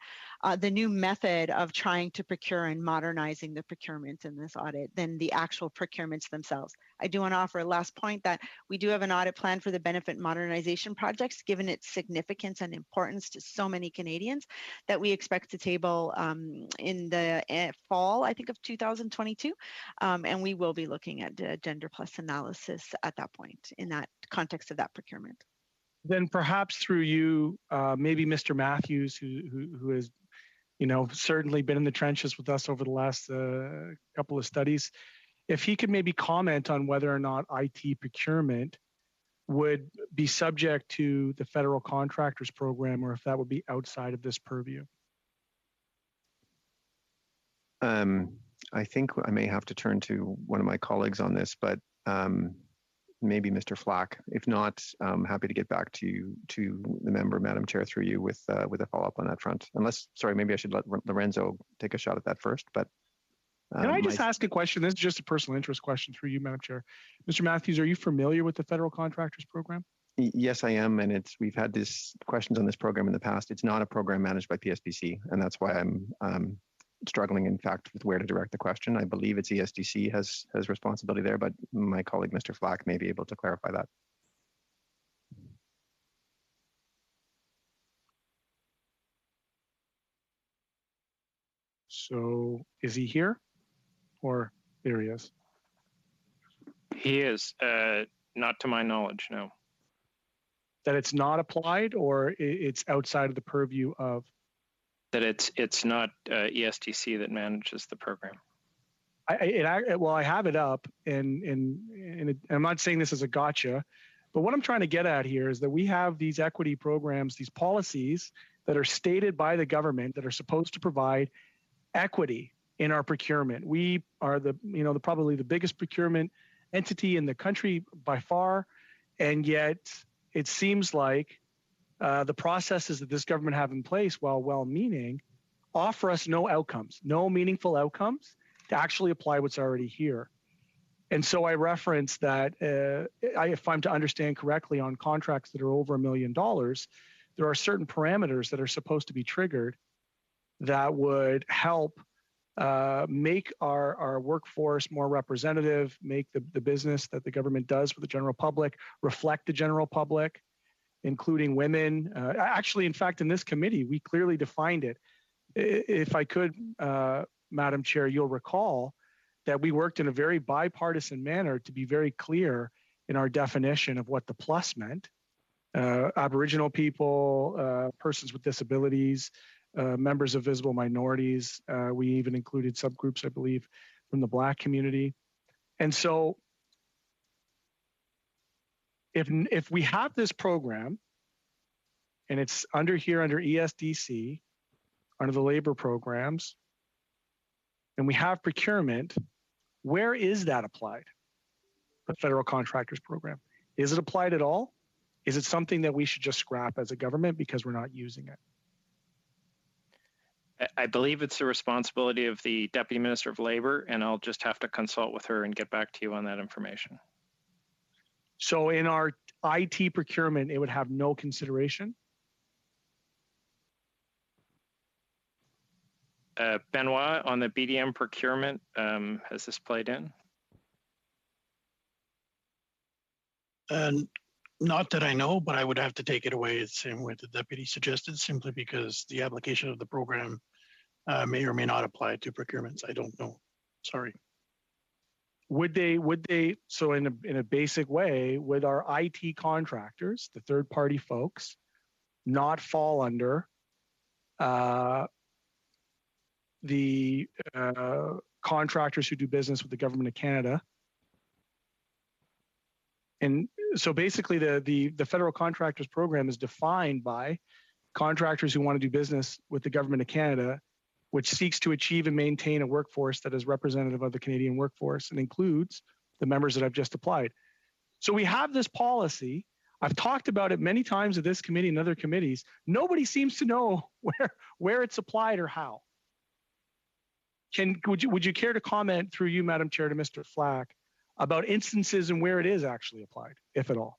the new method of trying to procure and modernizing the procurement in this audit than the actual procurements themselves. I do want to offer a last point that we do have an audit plan for the benefit modernization projects, given its significance and importance to so many Canadians, that we expect to table in the fall, I think, of 2022. And we will be looking at gender plus analysis at that point in that context of that procurement. Then perhaps through you, maybe Mr. Matthews, who has certainly been in the trenches with us over the last couple of studies. If he could maybe comment on whether or not IT procurement would be subject to the federal contractors program, or if that would be outside of this purview. I think I may have to turn to one of my colleagues on this, but maybe Mr. Flack. If not, I'm happy to get back to the member, Madam Chair, through you with a follow-up on that front. Unless, sorry, maybe I should let Lorenzo take a shot at that first. But can I just ask a question? This is just a personal interest question through you, Madam Chair. Mr. Matthews, are you familiar with the federal contractors program? Yes, I am, and we've had these questions on this program in the past. It's not a program managed by PSPC, and that's why I'm struggling, in fact, with where to direct the question. I believe it's ESDC has responsibility there, but my colleague, Mr. Flack, may be able to clarify that. So is he here? Or there he is? He is, not to my knowledge, no. That it's not applied, or it's outside of the purview of? That it's not ESDC that manages the program. I have it up, and I'm not saying this as a gotcha, but what I'm trying to get at here is that we have these equity programs, these policies that are stated by the government that are supposed to provide equity in our procurement. We are probably the biggest procurement entity in the country by far, and yet it seems like the processes that this government have in place, while well-meaning, offer us no outcomes, no meaningful outcomes to actually apply what's already here. And so I reference that if I'm to understand correctly, on contracts that are over $1 million, there are certain parameters that are supposed to be triggered that would help make our workforce more representative, make the business that the government does with the general public reflect the general public, including women. Actually, in fact, in this committee, we clearly defined it. If I could, Madam Chair, you'll recall that we worked in a very bipartisan manner to be very clear in our definition of what the plus meant. Aboriginal people, persons with disabilities, members of visible minorities. We even included subgroups, I believe, from the Black community. And so if we have this program and it's under ESDC, under the labor programs, and we have procurement, where is that applied? The federal contractors program. Is it applied at all? Is it something that we should just scrap as a government because we're not using it? I believe it's the responsibility of the Deputy Minister of Labor, and I'll just have to consult with her and get back to you on that information. So in our IT procurement, it would have no consideration? Benoit, on the BDM procurement, has this played in? Not that I know, but I would have to take it away the same way the deputy suggested, simply because the application of the program may or may not apply to procurements. I don't know. Sorry. Would they, so in a basic way, would our IT contractors, the third party folks, not fall under the contractors who do business with the Government of Canada? And so basically the federal contractors program is defined by contractors who want to do business with the Government of Canada, which seeks to achieve and maintain a workforce that is representative of the Canadian workforce and includes the members that I've just applied. So we have this policy. I've talked about it many times at this committee and other committees. Nobody seems to know where it's applied or how. Would you care to comment through you, Madam Chair, to Mr. Flack about instances and where it is actually applied, if at all?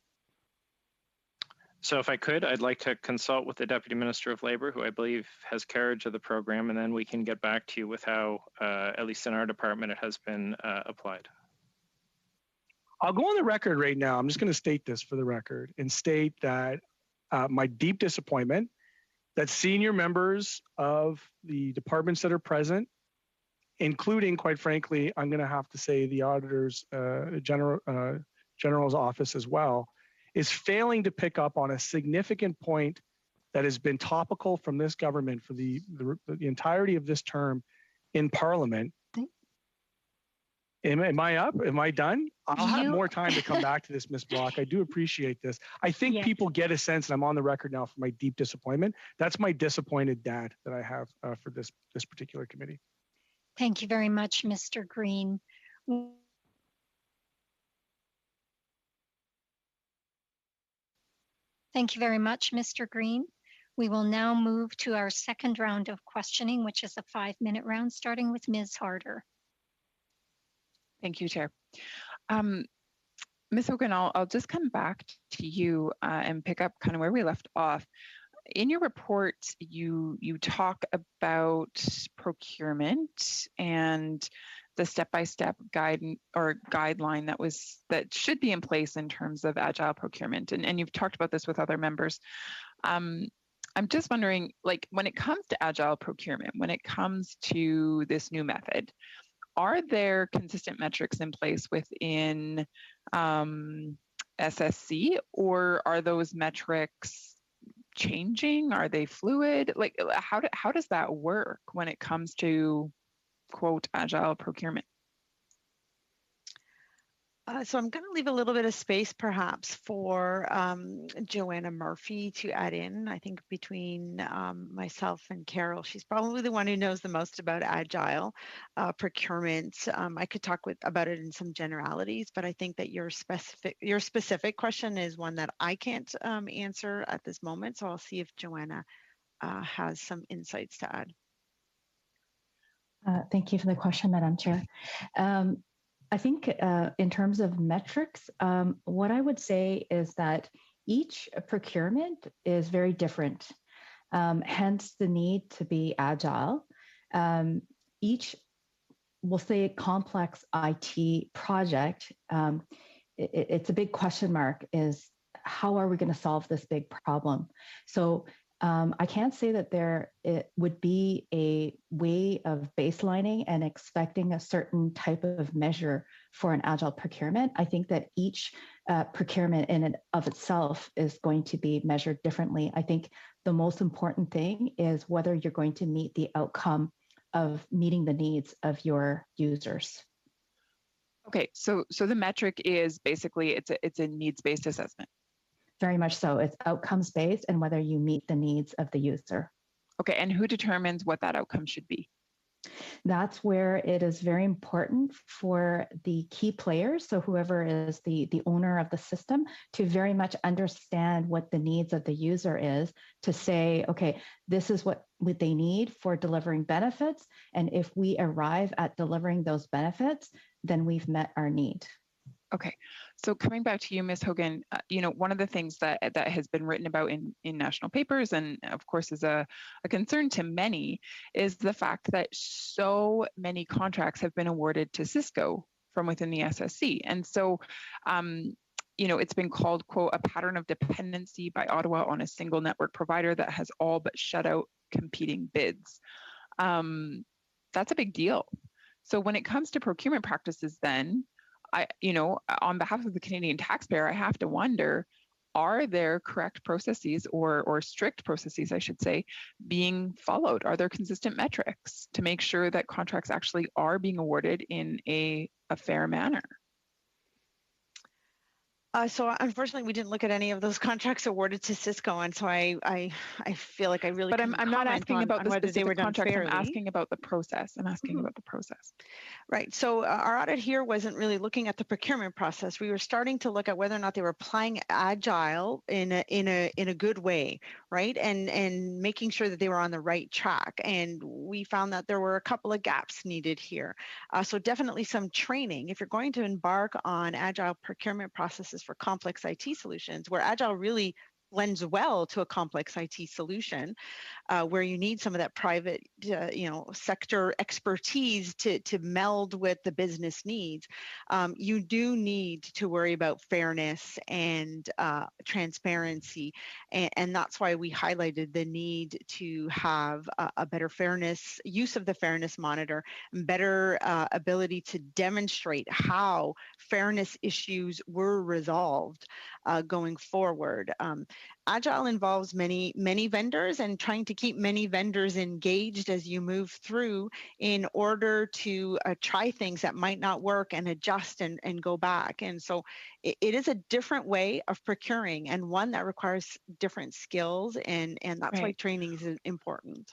So if I could, I'd like to consult with the Deputy Minister of Labor, who I believe has carriage of the program, and then we can get back to you with how, at least in our department, it has been applied. I'll go on the record right now. I'm just going to state this for the record and state that my deep disappointment that senior members of the departments that are present, including, quite frankly, I'm going to have to say the Auditor's General's office as well, is failing to pick up on a significant point that has been topical from this government for the entirety of this term in Parliament. Am I up? Am I done? I'll have more time to come back to this, Ms. Block. I do appreciate this. I think people get a sense, and I'm on the record now for my deep disappointment. That's my disappointed dad that I have for this particular committee. Thank you very much, Mr. Green. Thank you very much, Mr. Green. We will now move to our second round of questioning, which is a 5-minute round, starting with Ms. Harder. Thank you, Chair. Ms. Hogan, I'll just come back to you and pick up kind of where we left off. In your report, you talk about procurement and the step-by-step guideline that should be in place in terms of agile procurement. And you've talked about this with other members. I'm just wondering, like, when it comes to agile procurement, when it comes to this new method, are there consistent metrics in place within SSC, or are those metrics changing? Are they fluid? Like, how does that work when it comes to, quote, agile procurement? So I'm going to leave a little bit of space perhaps for Joanna Murphy to add in. I think between myself and Carol, she's probably the one who knows the most about agile procurement. I could talk about it in some generalities, but I think that your specific question is one that I can't answer at this moment. So I'll see if Joanna has some insights to add. Thank you for the question, Madam Chair. I think in terms of metrics, what I would say is that each procurement is very different, hence the need to be agile. Each, we'll say, complex IT project, it's a big question mark, is how are we going to solve this big problem? So I can't say that it would be a way of baselining and expecting a certain type of measure for an agile procurement. I think that each procurement in and of itself is going to be measured differently. I think the most important thing is whether you're going to meet the outcome of meeting the needs of your users. Okay, so the metric is basically it's a needs-based assessment. Very much so. It's outcomes based and whether you meet the needs of the user. Okay, and who determines what that outcome should be? That's where it is very important for the key players, so whoever is the owner of the system, to very much understand what the needs of the user is, to say, okay, this is what they need for delivering benefits. And if we arrive at delivering those benefits, then we've met our need. Okay, so coming back to you, Ms. Hogan, one of the things that has been written about in national papers, and of course is a concern to many, is the fact that so many contracts have been awarded to Cisco from within the SSC. And so, it's been called, quote, a pattern of dependency by Ottawa on a single network provider that has all but shut out competing bids. That's a big deal. So when it comes to procurement practices, then, on behalf of the Canadian taxpayer, I have to wonder, are there correct processes or strict processes, I should say, being followed? Are there consistent metrics to make sure that contracts actually are being awarded in a fair manner? So unfortunately, we didn't look at any of those contracts awarded to Cisco, and so I feel like I really. But I'm not asking about the specific contracts. I'm asking about the process. I'm asking about the process. Right. So our audit here wasn't really looking at the procurement process. We were starting to look at whether or not they were applying agile in a good way, right, and making sure that they were on the right track. And we found that there were a couple of gaps needed here. So definitely some training if you're going to embark on agile procurement processes for complex IT solutions, where agile really lends well to a complex IT solution, where you need some of that private, sector expertise to meld with the business needs. You do need to worry about fairness and transparency, and that's why we highlighted the need to have a better fairness use of the fairness monitor, and better ability to demonstrate how fairness issues were resolved going forward. Agile involves many vendors, and trying to keep many vendors engaged as you move through in order to try things that might not work and adjust and go back. And so it is a different way of procuring, and one that requires different skills, and that's why training is important.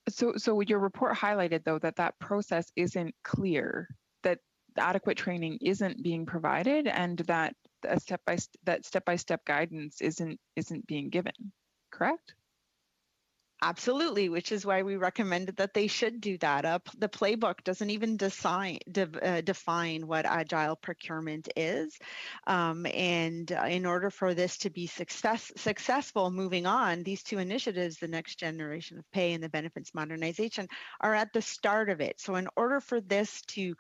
So your report highlighted, though, that process isn't clear, that adequate training isn't being provided, and that step-by-step guidance isn't being given, correct? Absolutely, which is why we recommended that they should do that. The playbook doesn't even define what agile procurement is. And in order for this to be successful moving on, these two initiatives, the next generation of pay and the benefits modernization, are at the start of it. So in order for this to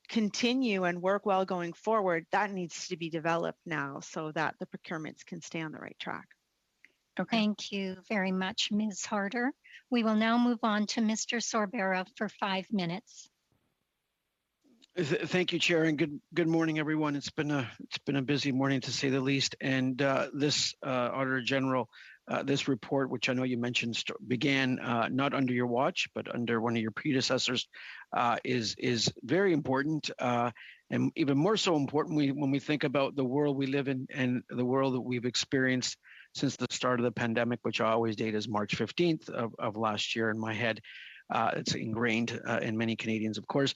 continue and work well going forward, that needs to be developed now so that the procurements can stay on the right track. Okay. Thank you very much, Ms. Harder. We will now move on to Mr. Sorbera for 5 minutes. Thank you, Chair, and good morning, everyone. It's been a busy morning, to say the least. And this Auditor General, this report, which I know you mentioned, began not under your watch, but under one of your predecessors, is very important, and even more so important when we think about the world we live in and the world that we've experienced since the start of the pandemic, which I always date as March 15th of last year in my head. It's ingrained in many Canadians, of course,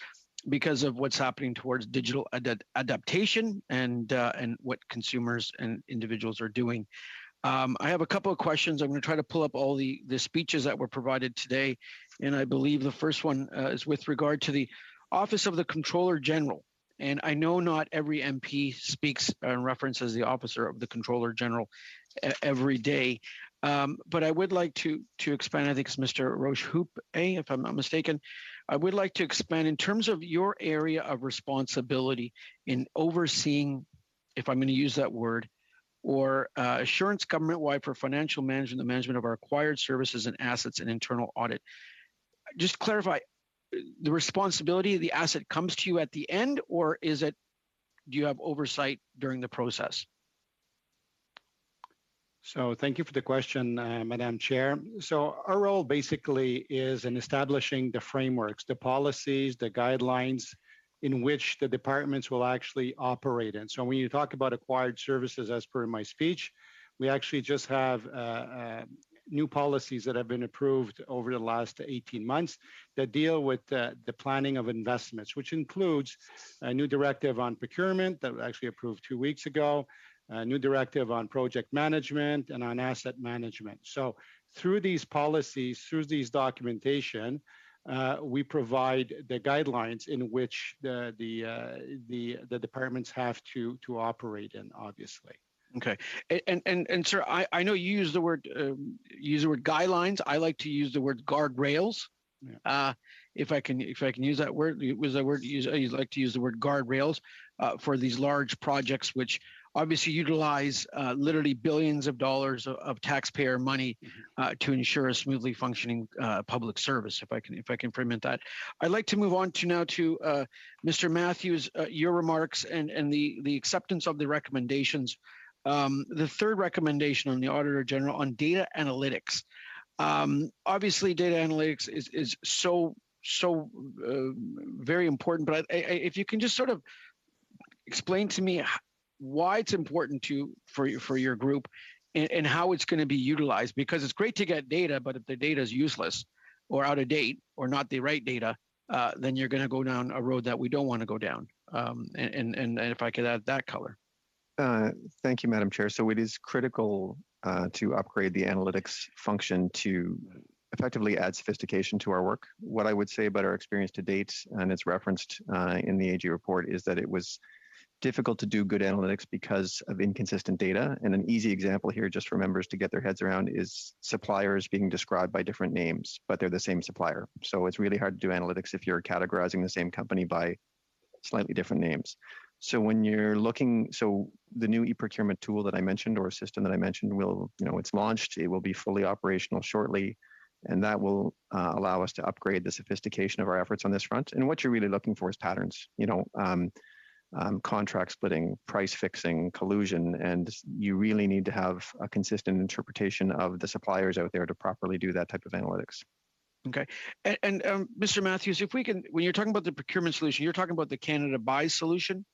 because of what's happening towards digital adaptation and what consumers and individuals are doing. I have a couple of questions. I'm going to try to pull up all the speeches that were provided today. And I believe the first one is with regard to the Office of the Comptroller General. And I know not every MP speaks and references the Officer of the Comptroller General every day, but I would like to expand. I think it's Mr. Roche-Houppe, if I'm not mistaken. I would like to expand in terms of your area of responsibility in overseeing, if I'm going to use that word, or assurance government-wide for financial management, the management of our acquired services and assets and internal audit. Just clarify, the responsibility of the asset comes to you at the end, or do you have oversight during the process? So thank you for the question, Madam Chair. So our role basically is in establishing the frameworks, the policies, the guidelines in which the departments will actually operate in. So when you talk about acquired services, as per my speech, we actually just have new policies that have been approved over the last 18 months that deal with the planning of investments, which includes a new directive on procurement that was actually approved 2 weeks ago, a new directive on project management and on asset management. So through these policies, through these documentation, we provide the guidelines in which the departments have to operate in, obviously. Okay, and sir, I know you use the word guidelines. I like to use the word guardrails. Yeah. If I can use that word, I like to use the word guardrails for these large projects, which obviously utilize literally billions of dollars of taxpayer money to ensure a smoothly functioning public service. If I can frame it that, I'd like to move on to Mr. Matthews, your remarks and the acceptance of the recommendations. The third recommendation on the Auditor General on data analytics. Obviously, data analytics is so very important. But if you can just sort of explain to me why it's important for your group and how it's going to be utilized, because it's great to get data, but if the data is useless or out of date or not the right data, then you're going to go down a road that we don't want to go down. And if I could add that color. Thank you, Madam Chair. So it is critical to upgrade the analytics function to effectively add sophistication to our work. What I would say about our experience to date, and it's referenced in the AG report, is that it was difficult to do good analytics because of inconsistent data. And an easy example here, just for members to get their heads around, is suppliers being described by different names, but they're the same supplier. So it's really hard to do analytics if you're categorizing the same company by slightly different names. So when you're looking, so the new e-procurement tool that I mentioned, or system that I mentioned, will, it's launched. It will be fully operational shortly, and that will allow us to upgrade the sophistication of our efforts on this front. And what you're really looking for is patterns. contract splitting, price fixing, collusion, and you really need to have a consistent interpretation of the suppliers out there to properly do that type of analytics. Okay. And Mr. Matthews, if we can, when you're talking about the procurement solution, you're talking about the Canada Buys solution?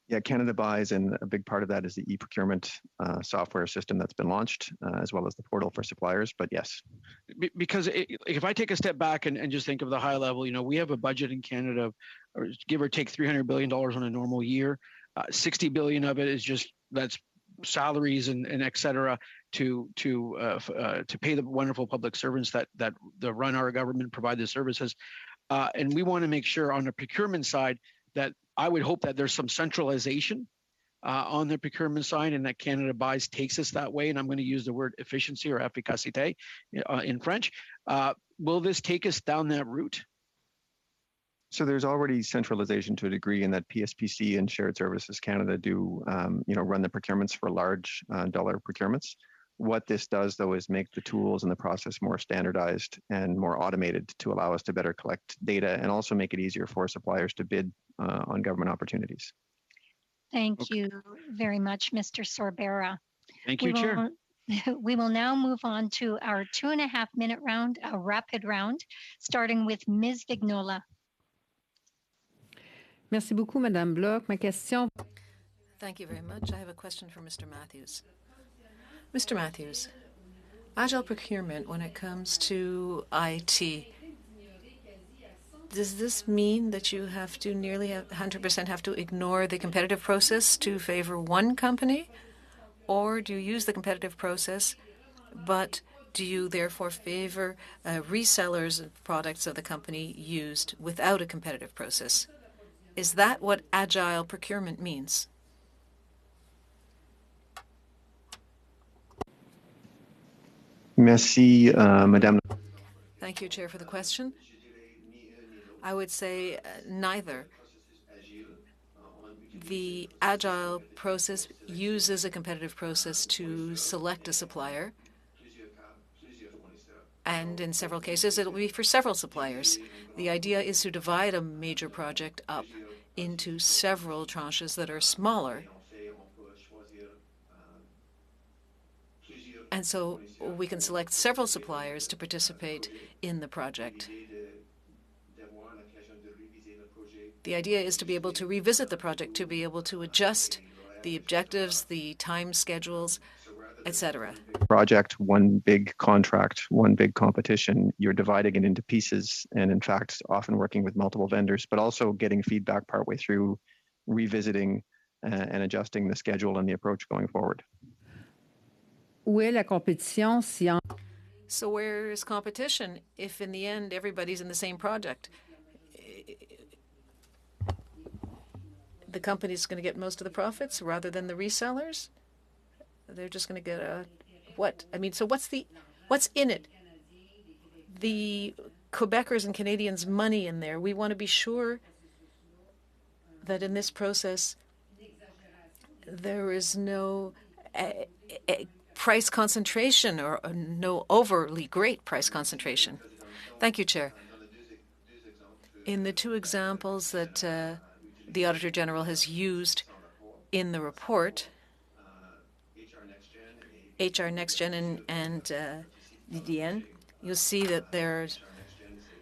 Yeah, Canada Buys, and a big part of that is the e-procurement software system that's been launched, as well as the portal for suppliers, but yes. Because if I take a step back and just think of the high level, we have a budget in Canada, or give or take $300 billion on a normal year. 60 billion of it is that's salaries and et cetera to pay the wonderful public servants that run our government, provide the services. And we want to make sure on the procurement side that I would hope that there's some centralization on the procurement side, and that Canada Buys takes us that way. And I'm going to use the word efficiency or efficacité in French. Will this take us down that route? So there's already centralization to a degree in that PSPC and Shared Services Canada do, run the procurements for large dollar procurements. What this does, though, is make the tools and the process more standardized and more automated to allow us to better collect data and also make it easier for suppliers to bid on government opportunities. Thank you very much, Mr. Sorbera. Thank you, Chair. We will now move on to our 2.5-minute round, a rapid round, starting with Ms. Vignola. Merci beaucoup, Madame Bloch. Ma question. Thank you very much. I have a question for Mr. Matthews. Mr. Matthews, agile procurement when it comes to IT, does this mean that you have to nearly 100% have to ignore the competitive process to favor one company? Or do you use the competitive process, but do you therefore favor resellers of products of the company used without a competitive process? Is that what agile procurement means? Merci, Madame. Thank you, Chair, for the question. I would say neither. The agile process uses a competitive process to select a supplier, and in several cases it will be for several suppliers. The idea is to divide a major project up into several tranches that are smaller. And so we can select several suppliers to participate in the project. The idea is to be able to revisit the project, to be able to adjust the objectives, the time schedules, etc. Project, one big contract, one big competition, you're dividing it into pieces and in fact often working with multiple vendors, but also getting feedback partway through, revisiting and adjusting the schedule and the approach going forward. Où est la compétition si en... So where is competition if in the end everybody's in the same project? The company's going to get most of the profits rather than the resellers? They're just going to get a what? I mean, so what's in it? The Quebecers and Canadians' money in there. We want to be sure that in this process there is no price concentration or no overly great price concentration. Thank you, Chair. In the two examples that the Auditor General has used in the report, HR NextGen and DDN, you'll see that there's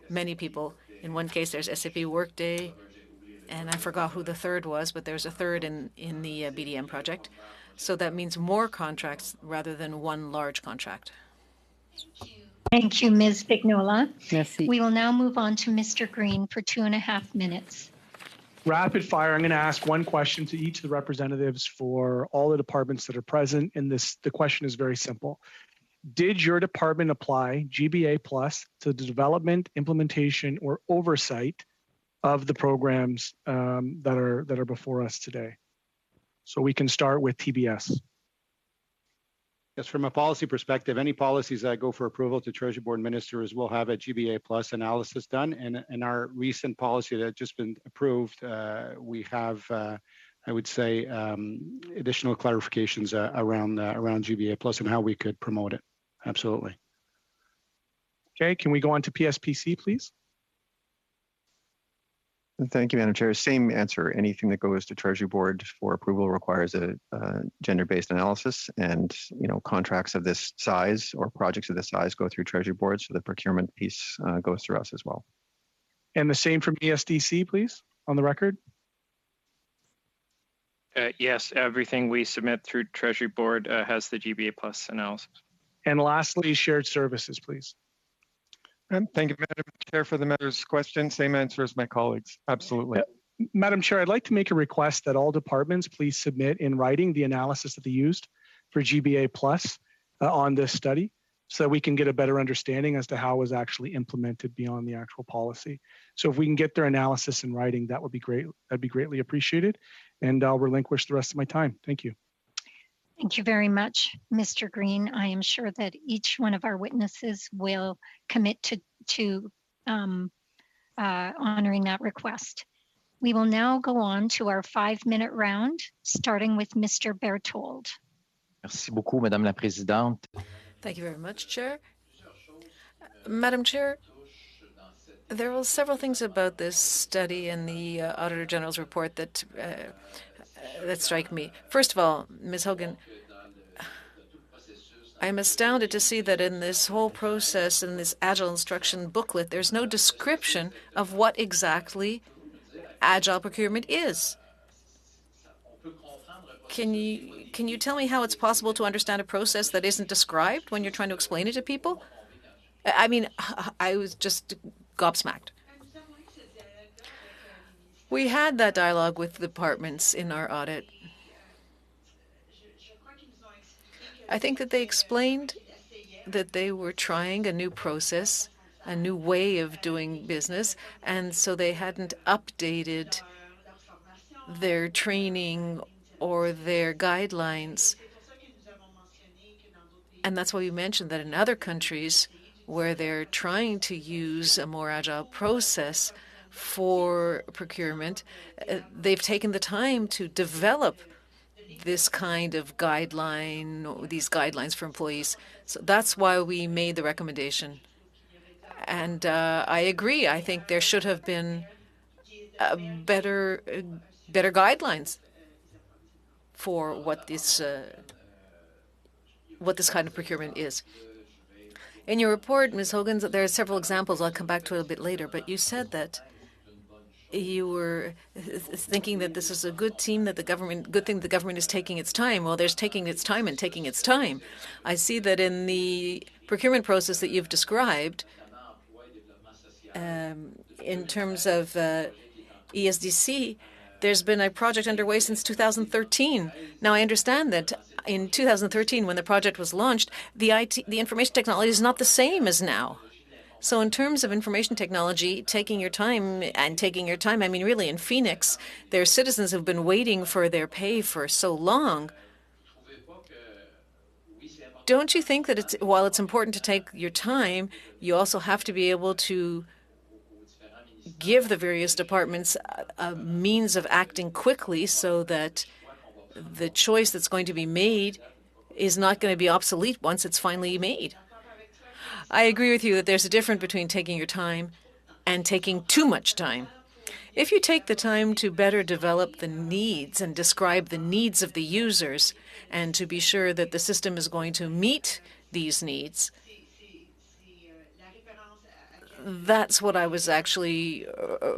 many people. In one case, there's SAP Workday, and I forgot who the third was, but there's a third in the BDM project. So that means more contracts rather than one large contract. Thank you, Ms. Vignola. Merci. We will now move on to Mr. Green for 2.5 minutes. Rapid fire. I'm going to ask one question to each of the representatives for all the departments that are present. And the question is very simple. Did your department apply GBA Plus to the development, implementation, or oversight of the programs that are before us today? So we can start with TBS. Yes, from a policy perspective, any policies that go for approval to Treasury Board ministers will have a GBA Plus analysis done. And in our recent policy that just been approved, we have, I would say, additional clarifications around GBA Plus and how we could promote it. Absolutely. Okay, can we go on to PSPC, please? Thank you, Madam Chair. Same answer. Anything that goes to Treasury Board for approval requires a gender-based analysis, and contracts of this size or projects of this size go through Treasury Board, so the procurement piece goes through us as well. And the same from ESDC, please, on the record. Yes, everything we submit through Treasury Board has the GBA Plus analysis. And lastly, shared services, please. Thank you, Madam Chair, for the matters question. Same answer as my colleagues. Absolutely. Madam Chair, I'd like to make a request that all departments please submit in writing the analysis that they used for GBA Plus on this study, so that we can get a better understanding as to how it was actually implemented beyond the actual policy. So if we can get their analysis in writing, that would be great. That'd be greatly appreciated. And I'll relinquish the rest of my time. Thank you. Thank you very much, Mr. Green. I am sure that each one of our witnesses will commit to honoring that request. We will now go on to our 5-minute round, starting with Mr. Berthold. Merci beaucoup, Madame la Présidente. Thank you very much, Chair. Madam Chair, there are several things about this study and the Auditor General's report that strike me. First of all, Ms. Hogan, I'm astounded to see that in this whole process, in this Agile instruction booklet, there's no description of what exactly Agile procurement is. Can you tell me how it's possible to understand a process that isn't described when you're trying to explain it to people? I mean, I was just gobsmacked. We had that dialogue with the departments in our audit. I think that they explained that they were trying a new process, a new way of doing business, and so they hadn't updated their training or their guidelines. And that's why we mentioned that in other countries where they're trying to use a more agile process for procurement, they've taken the time to develop this kind of guideline, or these guidelines for employees. So that's why we made the recommendation. And I agree. I think there should have been better guidelines for what this kind of procurement is. In your report, Ms. Hogan, there are several examples. I'll come back to it a bit later. But you said that you were thinking that this is a good thing that the government is taking its time. Well, there's taking its time and taking its time. I see that in the procurement process that you've described, in terms of ESDC, there's been a project underway since 2013. Now, I understand that in 2013, when the project was launched, the information technology is not the same as now. So in terms of information technology, taking your time, I mean, really, in Phoenix, their citizens have been waiting for their pay for so long. Don't you think that while it's important to take your time, you also have to be able to give the various departments a means of acting quickly so that the choice that's going to be made is not going to be obsolete once it's finally made? I agree with you that there's a difference between taking your time and taking too much time. If you take the time to better develop the needs and describe the needs of the users and to be sure that the system is going to meet these needs, that's what I was actually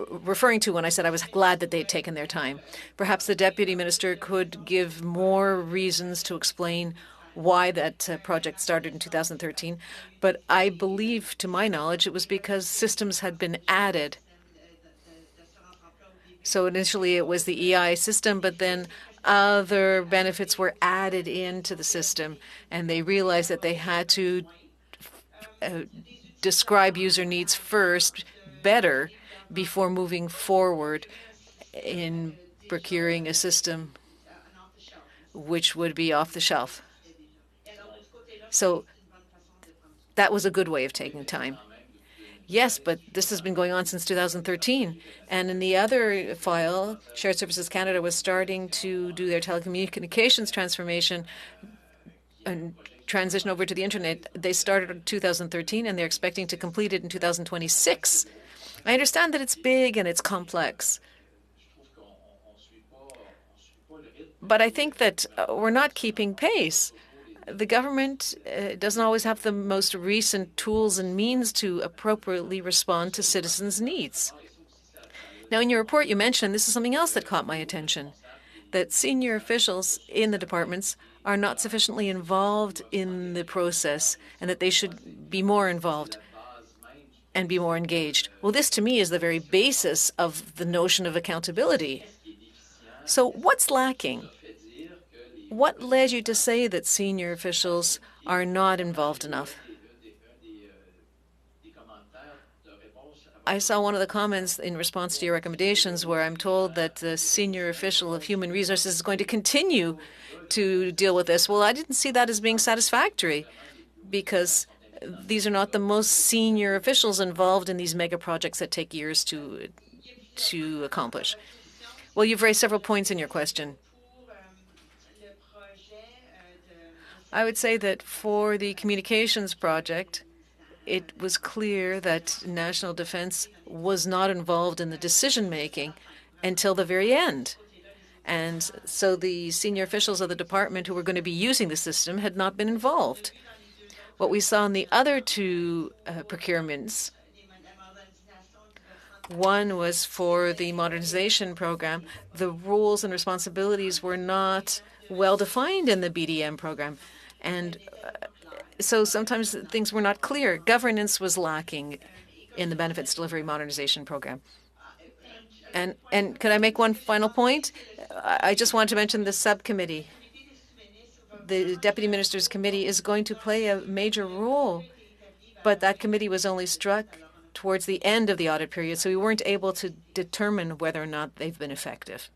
referring to when I said I was glad that they'd taken their time. Perhaps the Deputy Minister could give more reasons to explain why that project started in 2013. But I believe, to my knowledge, it was because systems had been added. So initially it was the EI system, but then other benefits were added into the system, and they realized that they had to describe user needs first better before moving forward in procuring a system which would be off the shelf. So that was a good way of taking time. Yes, but this has been going on since 2013. And in the other file, Shared Services Canada was starting to do their telecommunications transformation and transition over to the internet. They started in 2013, and they're expecting to complete it in 2026. I understand that it's big and it's complex, but I think that we're not keeping pace. The government doesn't always have the most recent tools and means to appropriately respond to citizens' needs. Now, in your report, you mentioned, this is something else that caught my attention, that senior officials in the departments are not sufficiently involved in the process and that they should be more involved and be more engaged. Well, this to me is the very basis of the notion of accountability. So what's lacking? What led you to say that senior officials are not involved enough? I saw one of the comments in response to your recommendations where I'm told that the senior official of human resources is going to continue to deal with this. Well, I didn't see that as being satisfactory because these are not the most senior officials involved in these mega projects that take years to accomplish. Well, you've raised several points in your question. I would say that for the communications project, it was clear that national defense was not involved in the decision-making until the very end. And so the senior officials of the department who were going to be using the system had not been involved. What we saw in the other two procurements, one was for the modernization program. The rules and responsibilities were not well defined in the BDM program. And so sometimes things were not clear. Governance was lacking in the benefits delivery modernization program. And could I make one final point? I just want to mention the subcommittee. The Deputy Ministers Committee is going to play a major role, but that committee was only struck towards the end of the audit period, so we weren't able to determine whether or not they've been effective.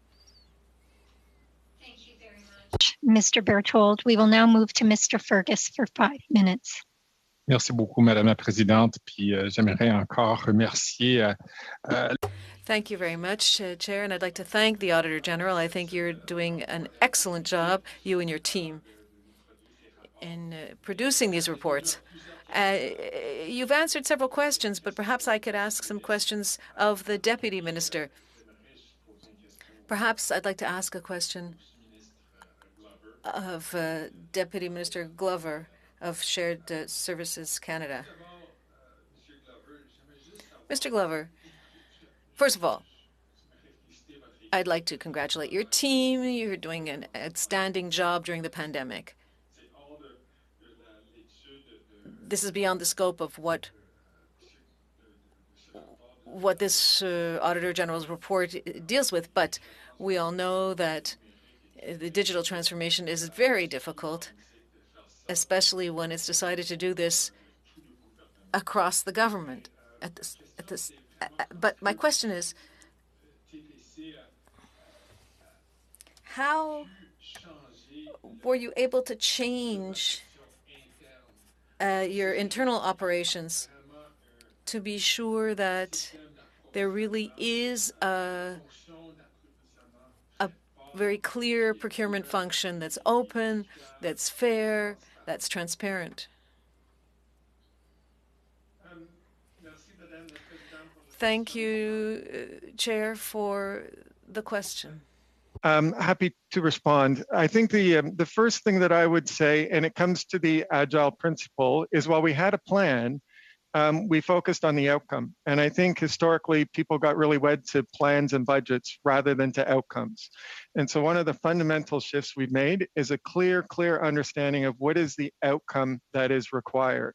Mr. Berthold. We will now move to Mr. Fergus for 5 minutes. Merci beaucoup, Madame la Présidente. Puis j'aimerais encore remercier. Thank you very much, Chair, and I'd like to thank the Auditor General. I think you're doing an excellent job, you and your team, in producing these reports. You've answered several questions, but perhaps I could ask some questions of the Deputy Minister. Perhaps I'd like to ask a question of Deputy Minister Glover of Shared Services Canada. Mr. Glover, first of all, I'd like to congratulate your team. You're doing an outstanding job during the pandemic. This is beyond the scope of what this Auditor General's report deals with, but we all know that the digital transformation is very difficult, especially when it's decided to do this across the government. But my question is, how were you able to change your internal operations to be sure that there really is a very clear procurement function that's open, that's fair, that's transparent? Thank you, Chair, for the question. Happy to respond. I think the first thing that I would say, and it comes to the Agile principle, is while we had a plan, we focused on the outcome. And I think historically people got really wed to plans and budgets rather than to outcomes. And so one of the fundamental shifts we've made is a clear understanding of what is the outcome that is required.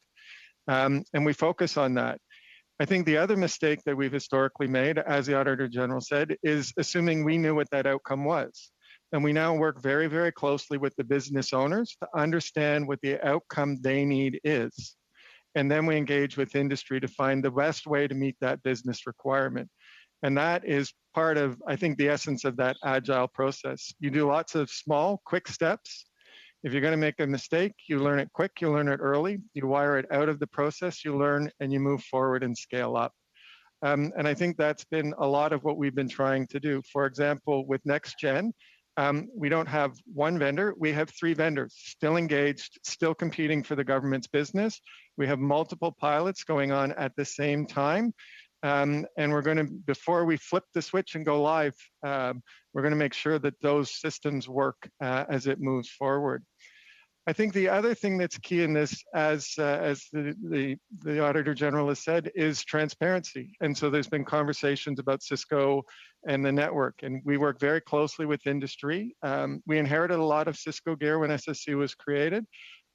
And we focus on that. I think the other mistake that we've historically made, as the Auditor General said, is assuming we knew what that outcome was. And we now work very, very closely with the business owners to understand what the outcome they need is. And then we engage with industry to find the best way to meet that business requirement. And that is part of, I think, the essence of that Agile process. You do lots of small, quick steps. If you're going to make a mistake, you learn it quick, you learn it early, you wire it out of the process, you learn, and you move forward and scale up. And I think that's been a lot of what we've been trying to do. For example, with NextGen, we don't have one vendor, we have 3 vendors still engaged, still competing for the government's business. We have multiple pilots going on at the same time. And we're going to, before we flip the switch and go live, we're going to make sure that those systems work as it moves forward. I think the other thing that's key in this, as the Auditor General has said, is transparency. And so there's been conversations about Cisco and the network, and we work very closely with industry. We inherited a lot of Cisco gear when SSC was created,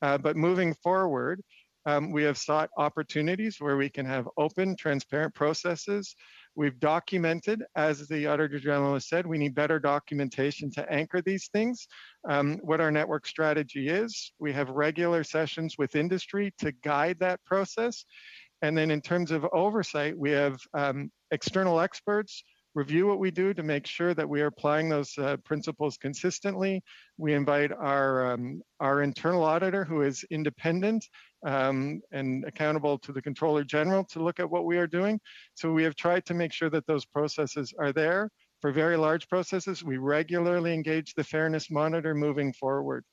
but moving forward, we have sought opportunities where we can have open, transparent processes. We've documented, as the Auditor General has said, we need better documentation to anchor these things, what our network strategy is. We have regular sessions with industry to guide that process. And then in terms of oversight, we have external experts review what we do to make sure that we are applying those principles consistently. We invite our internal auditor, who is independent and accountable to the Controller General, to look at what we are doing. So we have tried to make sure that those processes are there. For very large processes, we regularly engage the Fairness Monitor moving forward.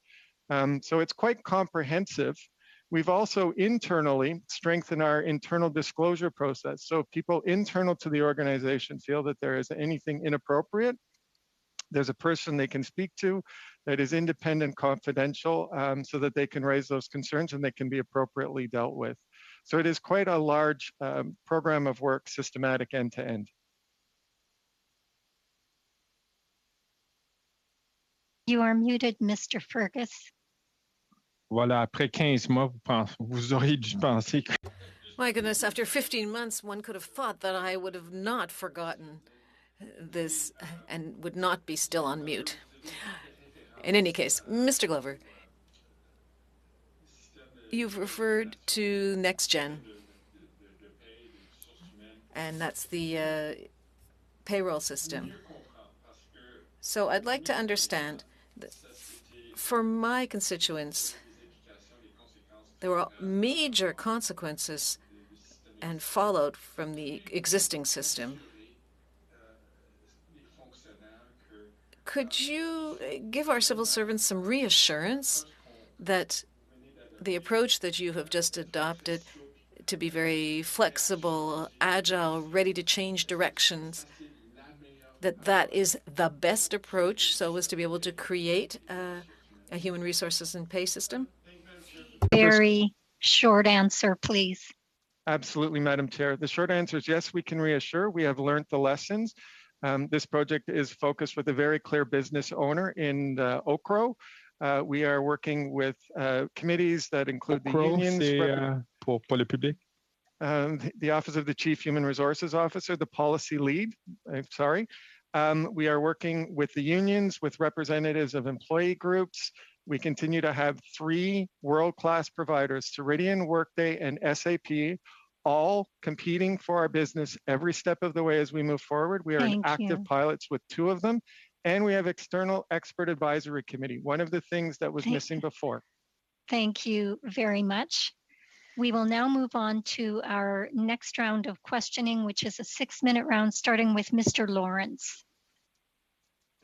So it's quite comprehensive. We've also internally strengthened our internal disclosure process. So if people internal to the organization feel that there is anything inappropriate, there's a person they can speak to that is independent, confidential, so that they can raise those concerns and they can be appropriately dealt with. So it is quite a large program of work, systematic end to end. You are muted, Mr. Fergus. Voilà, après 15 mois, vous auriez dû penser que... My goodness, after 15 months, one could have thought that I would have not forgotten this and would not be still on mute. In any case, Mr. Glover, you've referred to NextGen, and that's the payroll system. So I'd like to understand that for my constituents, there were major consequences and fallout from the existing system. Could you give our civil servants some reassurance that the approach that you have just adopted to be very flexible, agile, ready to change directions, that is the best approach so as to be able to create a human resources and pay system? Very short answer, please. Absolutely, Madam Chair. The short answer is yes, we can reassure. We have learned the lessons. This project is focused with a very clear business owner in OCRO. We are working with committees that include the unions. Pour le public. The Office of the Chief Human Resources Officer, the policy lead, we are working with the unions, with representatives of employee groups. We continue to have 3 world-class providers, Ceridian, Workday, and SAP, all competing for our business every step of the way as we move forward. We are in active pilots with 2 of them, and we have external expert advisory committee, one of the things that was missing before. Thank you very much. We will now move on to our next round of questioning, which is a 6-minute round, starting with Mr. Lawrence.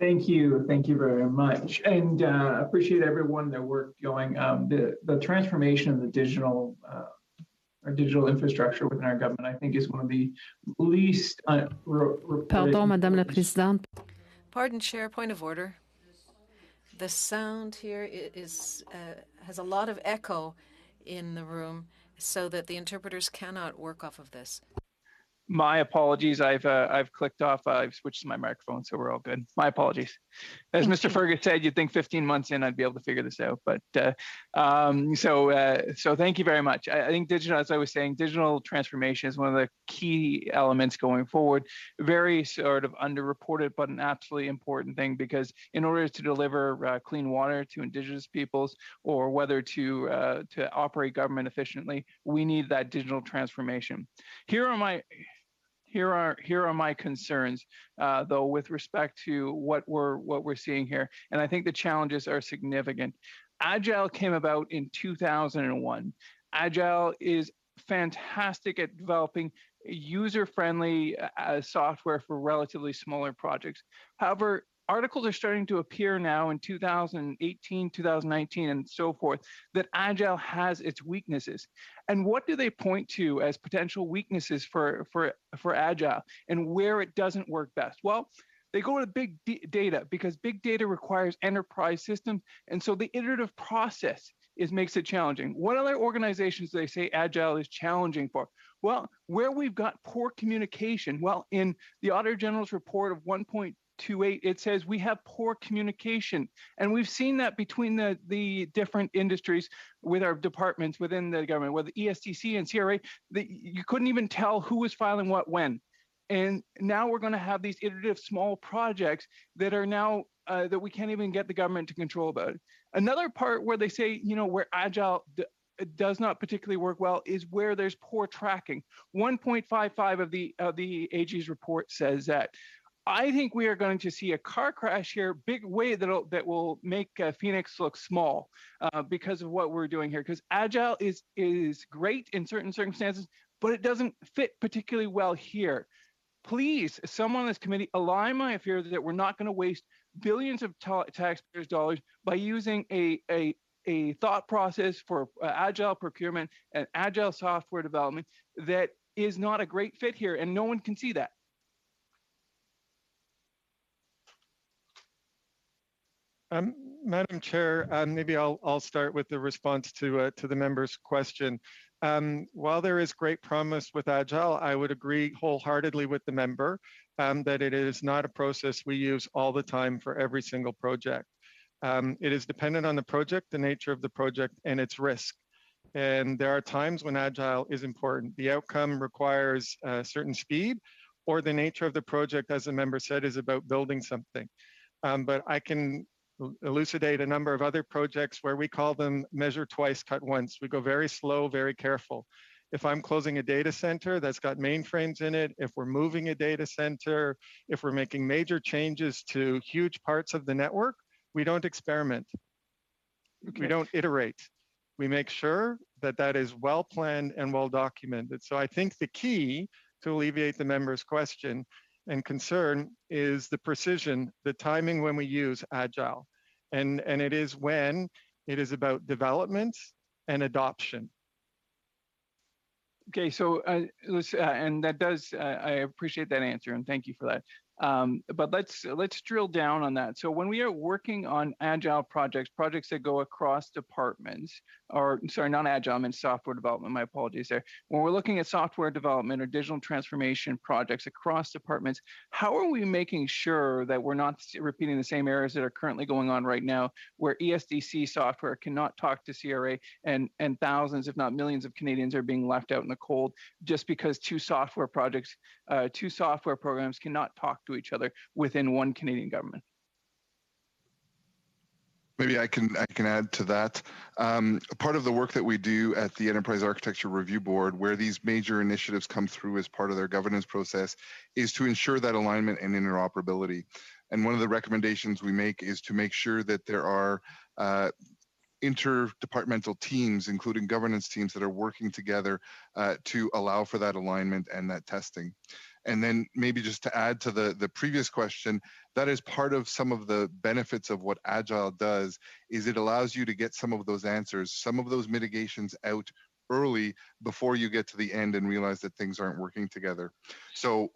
Thank you very much, and appreciate everyone their work going. The transformation of the digital infrastructure within our government, I think, is one of the least. Pardon, Madame la Présidente. Pardon, Chair. Point of order. The sound here has a lot of echo in the room, so that the interpreters cannot work off of this. My apologies. I've clicked off. I've switched to my microphone, so we're all good. My apologies. As Mr. Fergus said, you'd think 15 months in I'd be able to figure this out, but so thank you very much. I think digital, as I was saying, digital transformation is one of the key elements going forward. Very sort of underreported, but an absolutely important thing, because in order to deliver clean water to Indigenous peoples, or whether to operate government efficiently, we need that digital transformation. Here are my concerns, though, with respect to what we're seeing here, and I think the challenges are significant. Agile came about in 2001. Agile is fantastic at developing user-friendly software for relatively smaller projects. However, articles are starting to appear now in 2018, 2019, and so forth, that Agile has its weaknesses. And what do they point to as potential weaknesses for Agile and where it doesn't work best? Well, they go to big data because big data requires enterprise systems. And so the iterative process makes it challenging. What other organizations do they say Agile is challenging for? Well, where we've got poor communication, well, in the Auditor General's report of 1.28, it says we have poor communication. And we've seen that between the different industries with our departments within the government, whether ESDC and CRA, you couldn't even tell who was filing what when. And now we're going to have these iterative small projects that are now that we can't even get the government to control about. Another part where they say, where Agile does not particularly work well is where there's poor tracking. 1.55 of the AG's report says that. I think we are going to see a car crash here, big way that will make Phoenix look small because of what we're doing here. Because Agile is great in certain circumstances, but it doesn't fit particularly well here. Please, someone on this committee, align my fear that we're not going to waste billions of taxpayers' dollars by using a thought process for Agile procurement and Agile software development that is not a great fit here, and no one can see that. Madam Chair, maybe I'll start with the response to the member's question. While there is great promise with Agile, I would agree wholeheartedly with the member that it is not a process we use all the time for every single project. It is dependent on the project, the nature of the project, and its risk. And there are times when Agile is important. The outcome requires a certain speed, or the nature of the project, as the member said, is about building something. But I can elucidate a number of other projects where we call them measure twice, cut once. We go very slow, very careful. If I'm closing a data center that's got mainframes in it, if we're moving a data center, if we're making major changes to huge parts of the network, we don't experiment. Okay. We don't iterate. We make sure that that is well planned and well documented. So I think the key to alleviate the member's question and concern is the precision, the timing when we use Agile. And it is when it is about development and adoption. Okay, so and that does, I appreciate that answer and thank you for that. But let's drill down on that. So when we are working on Agile projects that go across departments, or sorry, not Agile, I mean software development, my apologies there. When we're looking at software development or digital transformation projects across departments, how are we making sure that we're not repeating the same errors that are currently going on right now, where ESDC software cannot talk to CRA and thousands, if not millions of Canadians are being left out in the cold just because two software programs cannot talk to each other within one Canadian government? Maybe I can add to that. Part of the work that we do at the Enterprise Architecture Review Board, where these major initiatives come through as part of their governance process, is to ensure that alignment and interoperability. And one of the recommendations we make is to make sure that there are interdepartmental teams, including governance teams, that are working together to allow for that alignment and that testing. And then maybe just to add to the previous question, that is part of some of the benefits of what Agile does, is it allows you to get some of those answers, some of those mitigations out early before you get to the end and realize that things aren't working together. So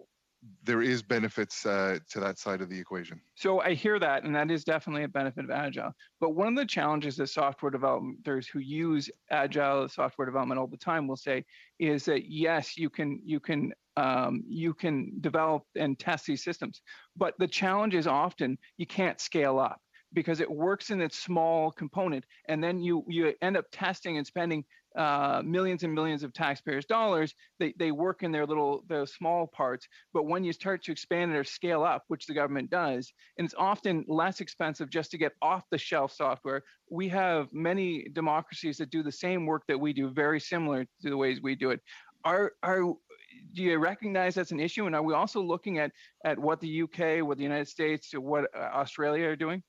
there is benefits to that side of the equation. So I hear that, and that is definitely a benefit of Agile. But one of the challenges that software developers who use Agile software development all the time will say is that yes, you can develop and test these systems, but the challenge is often you can't scale up because it works in its small component, and then you end up testing and spending millions and millions of taxpayers' dollars. They work in those small parts, but when you start to expand it or scale up, which the government does, and it's often less expensive just to get off-the-shelf software. We have many democracies that do the same work that we do, very similar to the ways we do it. Do you recognize that's an issue? And are we also looking at what the UK, what the United States, what Australia are doing?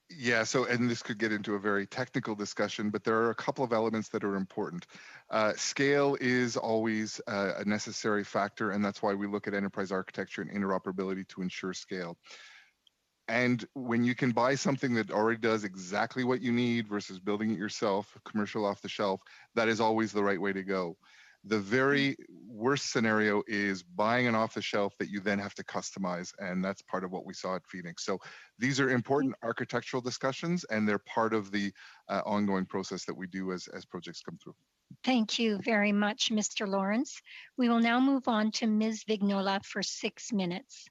Yeah, so, and this could get into a very technical discussion, but there are a couple of elements that are important. Scale is always a necessary factor, and that's why we look at enterprise architecture and interoperability to ensure scale. And when you can buy something that already does exactly what you need versus building it yourself, commercial off the shelf, that is always the right way to go. The very worst scenario is buying an off the shelf that you then have to customize. And that's part of what we saw at Phoenix. So these are important architectural discussions, and they're part of the ongoing process that we do as projects come through. Thank you very much, Mr. Lawrence. We will now move on to Ms. Vignola for 6 minutes.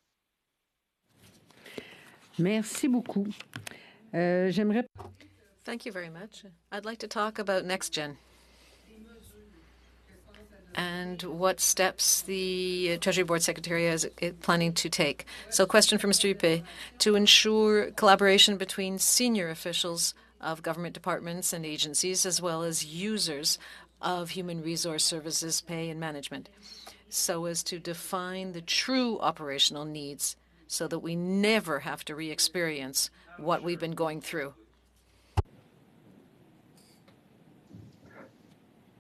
Merci beaucoup. J'aimerais... Thank you very much. I'd like to talk about NextGen and what steps the Treasury Board Secretary is planning to take. So question for Mr. Huppé. To ensure collaboration between senior officials of government departments and agencies, as well as users of human resource services, pay and management, so as to define the true operational needs so that we never have to re-experience what we've been going through.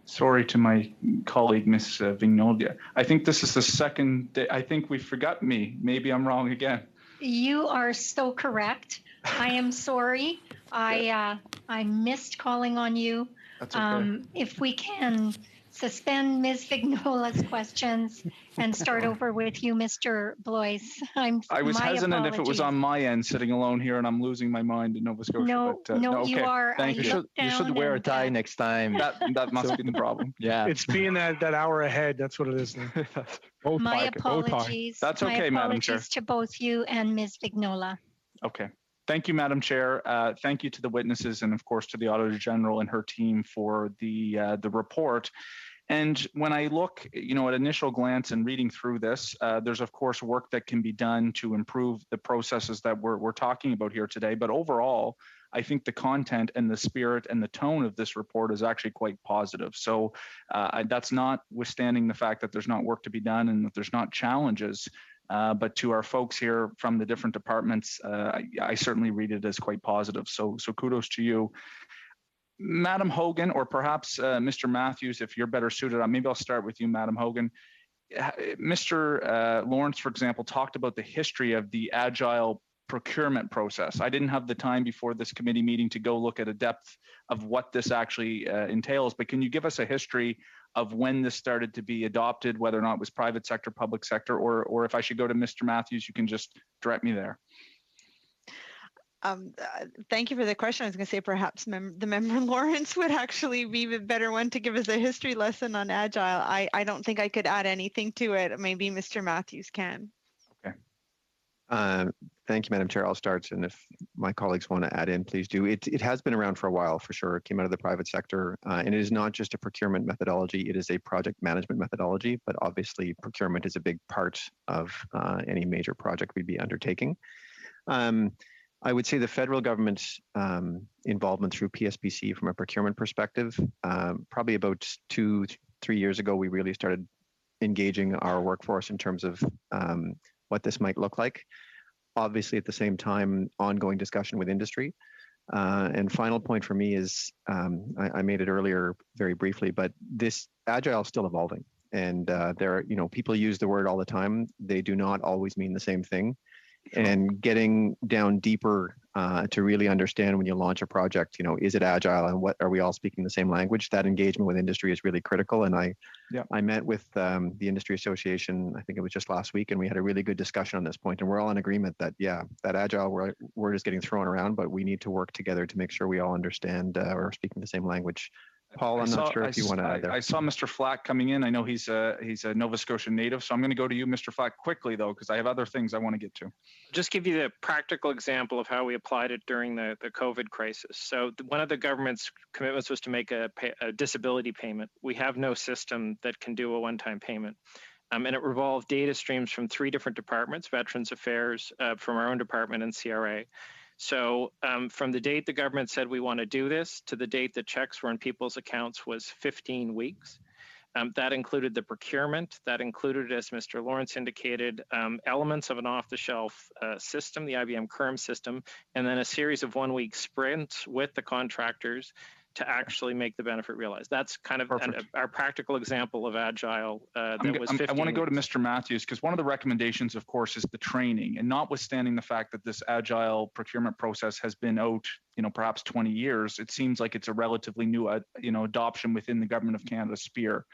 Sorry to my colleague, Ms. Vignola. I think this is the second day. I think we forgot me. Maybe I'm wrong again. You are so correct. I am sorry. I missed calling on you. That's okay. If we can suspend Ms. Vignola's questions and start over with you, Mr. Blois. I was hesitant apologies. if it was on my end, sitting alone here, and I'm losing my mind in Nova Scotia. No, but, no, okay. you are. Thank you. You should wear a tie next time. That must be the problem. Yeah. It's being that hour ahead. That's what it is now. My apologies. That's okay, Madam Chair. My apologies to both you and Ms. Vignola. Okay. Thank you, Madam Chair. Thank you to the witnesses and, of course, to the Auditor General and her team for the report. And when I look, at initial glance and reading through this, there's, of course, work that can be done to improve the processes that we're talking about here today. But overall, I think the content and the spirit and the tone of this report is actually quite positive. So that's notwithstanding the fact that there's not work to be done and that there's not challenges. But to our folks here from the different departments, I certainly read it as quite positive. So kudos to you. Madam Hogan, or perhaps Mr. Matthews, if you're better suited, maybe I'll start with you, Madam Hogan. Mr. Lawrence, for example, talked about the history of the agile procurement process. I didn't have the time before this committee meeting to go look at a depth of what this actually entails, but can you give us a history of when this started to be adopted, whether or not it was private sector, public sector, or if I should go to Mr. Matthews, you can just direct me there. Thank you for the question. I was going to say perhaps the member Lawrence would actually be the better one to give us a history lesson on Agile. I don't think I could add anything to it. Maybe Mr. Matthews can. Okay. Thank you, Madam Chair. I'll start, and if my colleagues want to add in, please do. It has been around for a while, for sure. It came out of the private sector, and it is not just a procurement methodology. It is a project management methodology, but obviously procurement is a big part of any major project we'd be undertaking. I would say the federal government's involvement through PSPC from a procurement perspective, probably about 2-3 years ago, we really started engaging our workforce in terms of what this might look like. Obviously, at the same time, ongoing discussion with industry. And final point for me is, I made it earlier very briefly, but this Agile is still evolving. And people use the word all the time. They do not always mean the same thing. And getting down deeper to really understand when you launch a project, is it agile and what are we all speaking the same language? That engagement with industry is really critical. And I met with the industry association, I think it was just last week, and we had a really good discussion on this point. And we're all in agreement that, that agile word is getting thrown around, but we need to work together to make sure we all understand or are speaking the same language. Paul, I'm not sure if you want to add there. I saw Mr. Flack coming in. I know he's a Nova Scotia native, so I'm going to go to you, Mr. Flack, quickly, though, because I have other things I want to get to. Just give you the practical example of how we applied it during the COVID crisis. So one of the government's commitments was to make a disability payment. We have no system that can do a one-time payment. And it revolved data streams from 3 different departments, Veterans Affairs, from our own department, and CRA. So from the date the government said we want to do this to the date that checks were in people's accounts was 15 weeks. That included the procurement. That included, as Mr. Lawrence indicated, elements of an off-the-shelf system, the IBM CURM system, and then a series of 1-week sprints with the contractors to actually make the benefit realized. That's kind of our practical example of agile that was 15 I want to go to weeks. Mr. Matthews, because one of the recommendations, of course, is the training. And notwithstanding the fact that this agile procurement process has been out, perhaps 20 years, it seems like it's a relatively new, adoption within the Government of Canada sphere.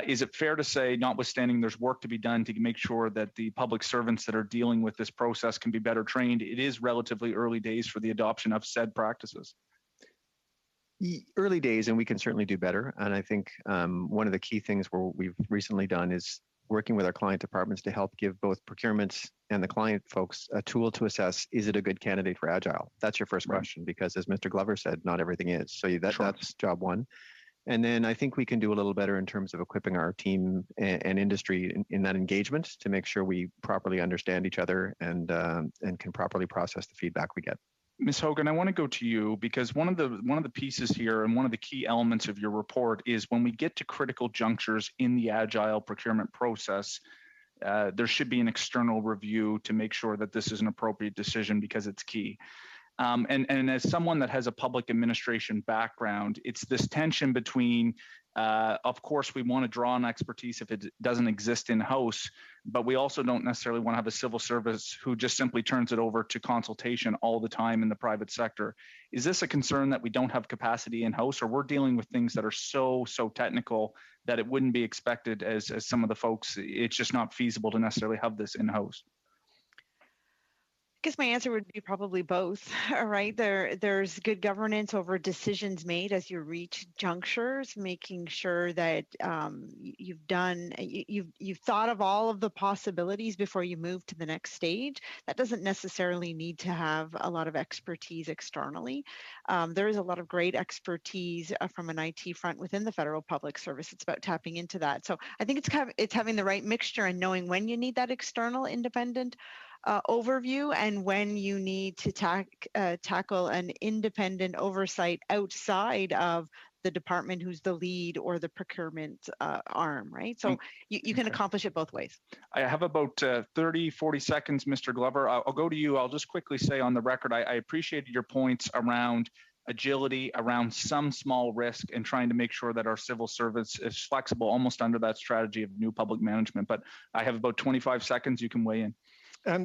Is it fair to say, notwithstanding there's work to be done to make sure that the public servants that are dealing with this process can be better trained, it is relatively early days for the adoption of said practices? Early days, and we can certainly do better. And I think one of the key things we've recently done is working with our client departments to help give both procurements and the client folks a tool to assess, is it a good candidate for agile? That's your first question, because as Mr. Glover said, not everything is. So that's job one. And then I think we can do a little better in terms of equipping our team and industry in that engagement to make sure we properly understand each other and can properly process the feedback we get. Ms. Hogan, I want to go to you, because one of the pieces here and one of the key elements of your report is when we get to critical junctures in the agile procurement process, there should be an external review to make sure that this is an appropriate decision, because it's key. And as someone that has a public administration background, it's this tension between, of course, we want to draw on expertise if it doesn't exist in-house, but we also don't necessarily want to have a civil service who just simply turns it over to consultation all the time in the private sector. Is this a concern that we don't have capacity in-house, or we're dealing with things that are so technical that it wouldn't be expected as some of the folks, it's just not feasible to necessarily have this in-house? I guess my answer would be probably both. All right, there's good governance over decisions made as you reach junctures, making sure that you've thought of all of the possibilities before you move to the next stage. That doesn't necessarily need to have a lot of expertise externally. There is a lot of great expertise from an IT front within the federal public service. It's about tapping into that. So I think it's having the right mixture and knowing when you need that external independent overview and when you need to tackle an independent oversight outside of the department who's the lead or the procurement arm, right? So you can accomplish it both ways. I have about 30, 40 seconds, Mr. Glover. I'll go to you. I'll just quickly say on the record, I appreciated your points around agility, around some small risk, and trying to make sure that our civil service is flexible, almost under that strategy of new public management. But I have about 25 seconds. You can weigh in.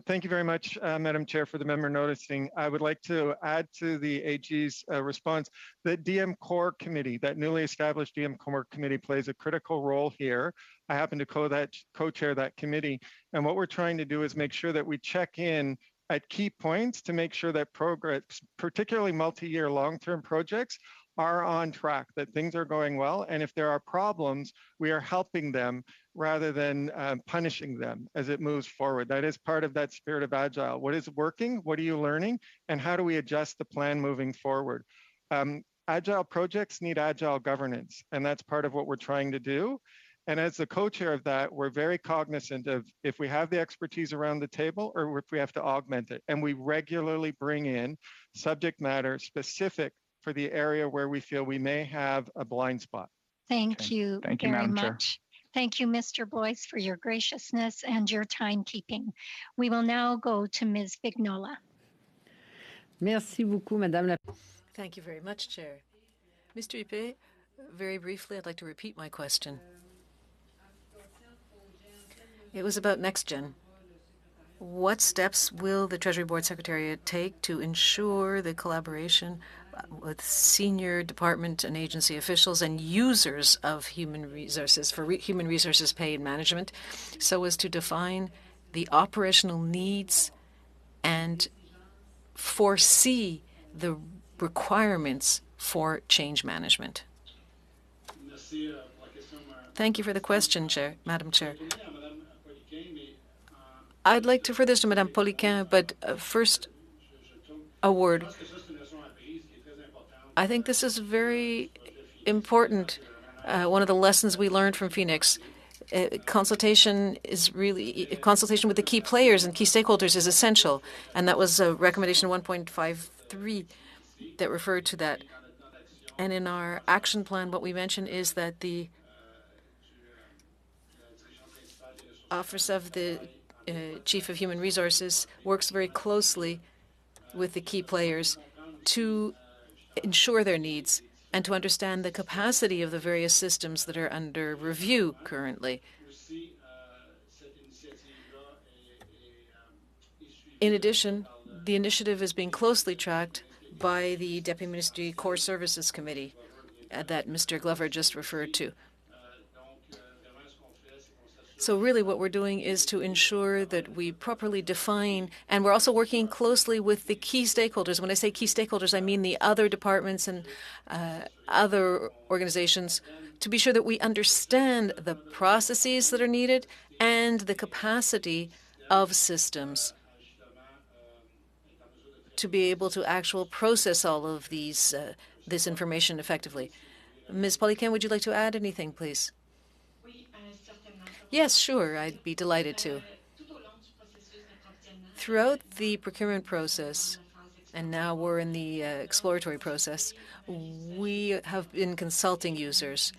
Thank you very much, Madam Chair, for the member noticing. I would like to add to the AG's response that DM Core Committee, that newly established DM Core Committee, plays a critical role here. I happen to co-chair that committee. And what we're trying to do is make sure that we check in at key points to make sure that progress, particularly multi-year long-term projects, are on track, that things are going well. And if there are problems, we are helping them rather than punishing them as it moves forward. That is part of that spirit of agile. What is working? What are you learning? And how do we adjust the plan moving forward? Agile projects need agile governance, and that's part of what we're trying to do. And as the co-chair of that, we're very cognizant of if we have the expertise around the table or if we have to augment it. And we regularly bring in subject matter specific for the area where we feel we may have a blind spot. Thank you very Madam much. Chair. Thank you, Mr. Boyce, for your graciousness and your timekeeping. We will now go to Ms. Vignola. Merci beaucoup, Madame la. Thank you very much, Chair. Mr. Huppé, very briefly, I'd like to repeat my question. It was about NextGen. What steps will the Treasury Board Secretariat take to ensure the collaboration with senior department and agency officials and users of human resources for human resources pay and management so as to define the operational needs and foresee the requirements for change management? Thank you for the question, Madam Chair. I'd like to refer this to Madame Poliquin, but first, a word. I think this is very important. One of the lessons we learned from Phoenix, consultation with the key players and key stakeholders is essential, and that was recommendation 1.53 that referred to that. And in our action plan, what we mentioned is that the Office of the Chief of Human Resources works very closely with the key players to ensure their needs and to understand the capacity of the various systems that are under review currently. In addition, the initiative is being closely tracked by the Deputy Ministry Core Services Committee that Mr. Glover just referred to. So really what we're doing is to ensure that we properly define, and we're also working closely with the key stakeholders. When I say key stakeholders, I mean the other departments and other organizations, to be sure that we understand the processes that are needed and the capacity of systems to be able to actually process all of these this information effectively. Ms. Poliquin, would you like to add anything, please? Yes, sure. I'd be delighted to. Throughout the procurement process, and now we're in the exploratory process, we have been consulting users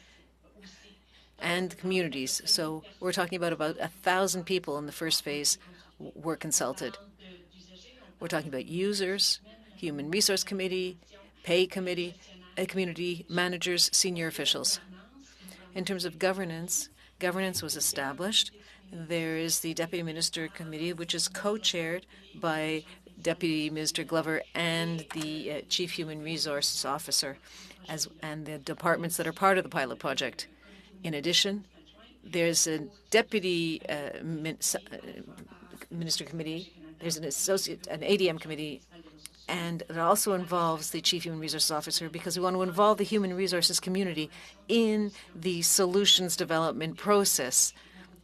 and communities. So we're talking about 1,000 people in the first phase were consulted. We're talking about users, Human Resource Committee, Pay Committee, community managers, senior officials. In terms of governance, governance was established. There is the Deputy Minister Committee, which is co-chaired by Deputy Minister Glover and the Chief Human Resources Officer, and the departments that are part of the pilot project. In addition, there's a Deputy Minister Committee, there's an ADM Committee, and it also involves the Chief Human Resources Officer, because we want to involve the human resources community in the solutions development process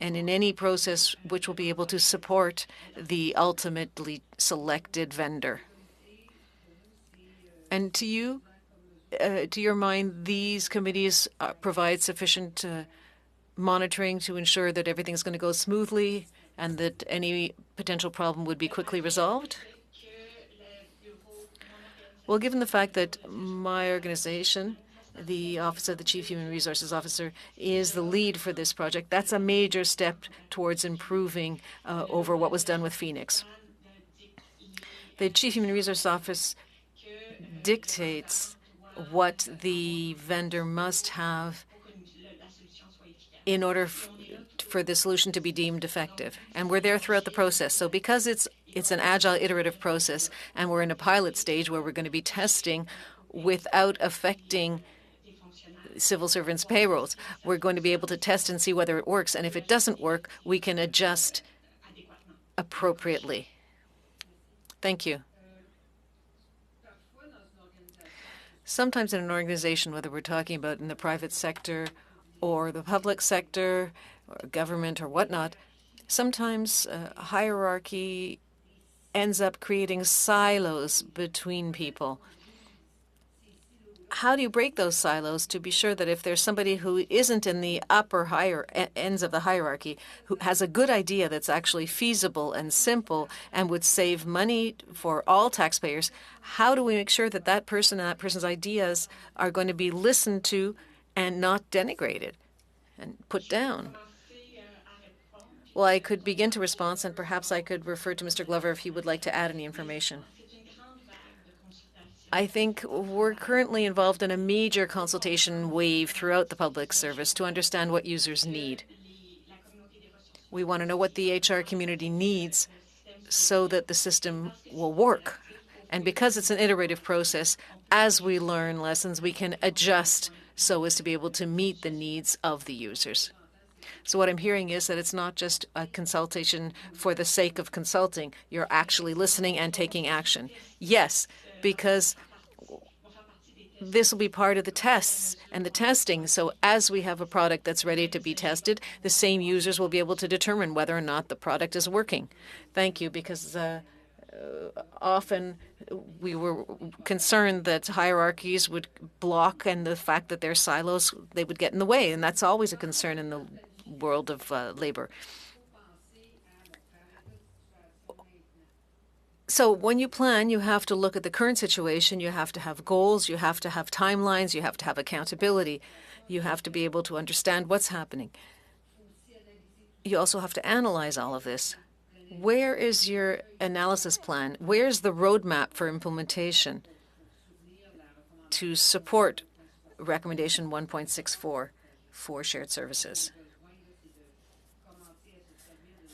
and in any process which will be able to support the ultimately selected vendor. And to you, to your mind, these committees provide sufficient monitoring to ensure that everything's going to go smoothly and that any potential problem would be quickly resolved? Well, given the fact that my organization, the Office of the Chief Human Resources Officer, is the lead for this project, that's a major step towards improving over what was done with Phoenix. The Chief Human Resources Office dictates what the vendor must have in order for the solution to be deemed effective. And we're there throughout the process. So because it's an agile, iterative process, and we're in a pilot stage where we're going to be testing without affecting civil servants' payrolls. We're going to be able to test and see whether it works. And if it doesn't work, we can adjust appropriately. Thank you. Sometimes in an organization, whether we're talking about in the private sector or the public sector or government or whatnot, sometimes hierarchy ends up creating silos between people. How do you break those silos to be sure that if there's somebody who isn't in the upper higher ends of the hierarchy, who has a good idea that's actually feasible and simple and would save money for all taxpayers, how do we make sure that that person and that person's ideas are going to be listened to and not denigrated and put down? Well, I could begin to respond, and perhaps I could refer to Mr. Glover if he would like to add any information. I think we're currently involved in a major consultation wave throughout the public service to understand what users need. We want to know what the HR community needs so that the system will work. And because it's an iterative process, as we learn lessons, we can adjust so as to be able to meet the needs of the users. So what I'm hearing is that it's not just a consultation for the sake of consulting. You're actually listening and taking action. Yes, because this will be part of the tests and the testing. So as we have a product that's ready to be tested, the same users will be able to determine whether or not the product is working. Thank you, because often we were concerned that hierarchies would block, and the fact that they're silos, they would get in the way. And that's always a concern in the world of labor. So when you plan, you have to look at the current situation. You have to have goals. You have to have timelines. You have to have accountability. You have to be able to understand what's happening. You also have to analyze all of this. Where is your analysis plan? Where's the roadmap for implementation to support recommendation 1.64 for shared services.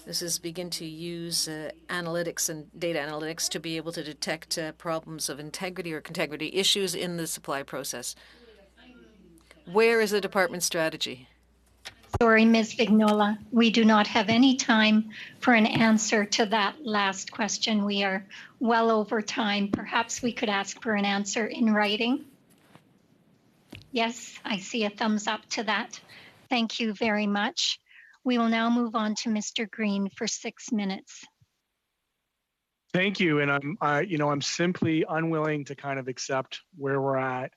This is begin to use analytics and data analytics to be able to detect problems of integrity or contegrity issues in the supply process. Where is the department's strategy? Sorry, Ms. Vignola, we do not have any time for an answer to that last question. We are well over time. Perhaps we could ask for an answer in writing. Yes, I see a thumbs up to that. Thank you very much. We will now move on to Mr. Green for 6 minutes. Thank you, and I'm simply unwilling to kind of accept where we're at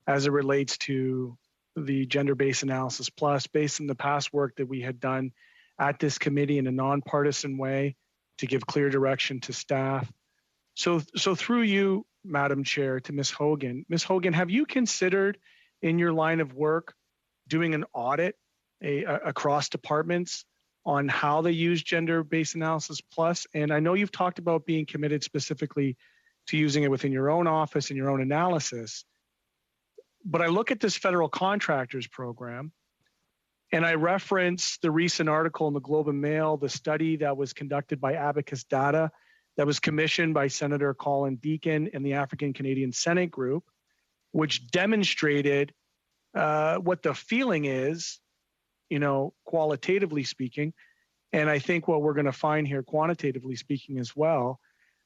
as it relates to the gender-based analysis plus, based on the past work that we had done at this committee in a nonpartisan way to give clear direction to staff. So through you, Madam Chair, to Ms. Hogan. Ms. Hogan, have you considered in your line of work doing an audit across departments on how they use gender-based analysis plus? And I know you've talked about being committed specifically to using it within your own office and your own analysis. But I look at this federal contractors program and I reference the recent article in the Globe and Mail, the study that was conducted by Abacus Data that was commissioned by Senator Colin Deacon and the African Canadian Senate Group, which demonstrated what the feeling is, qualitatively speaking. And I think what we're going to find here, quantitatively speaking as well,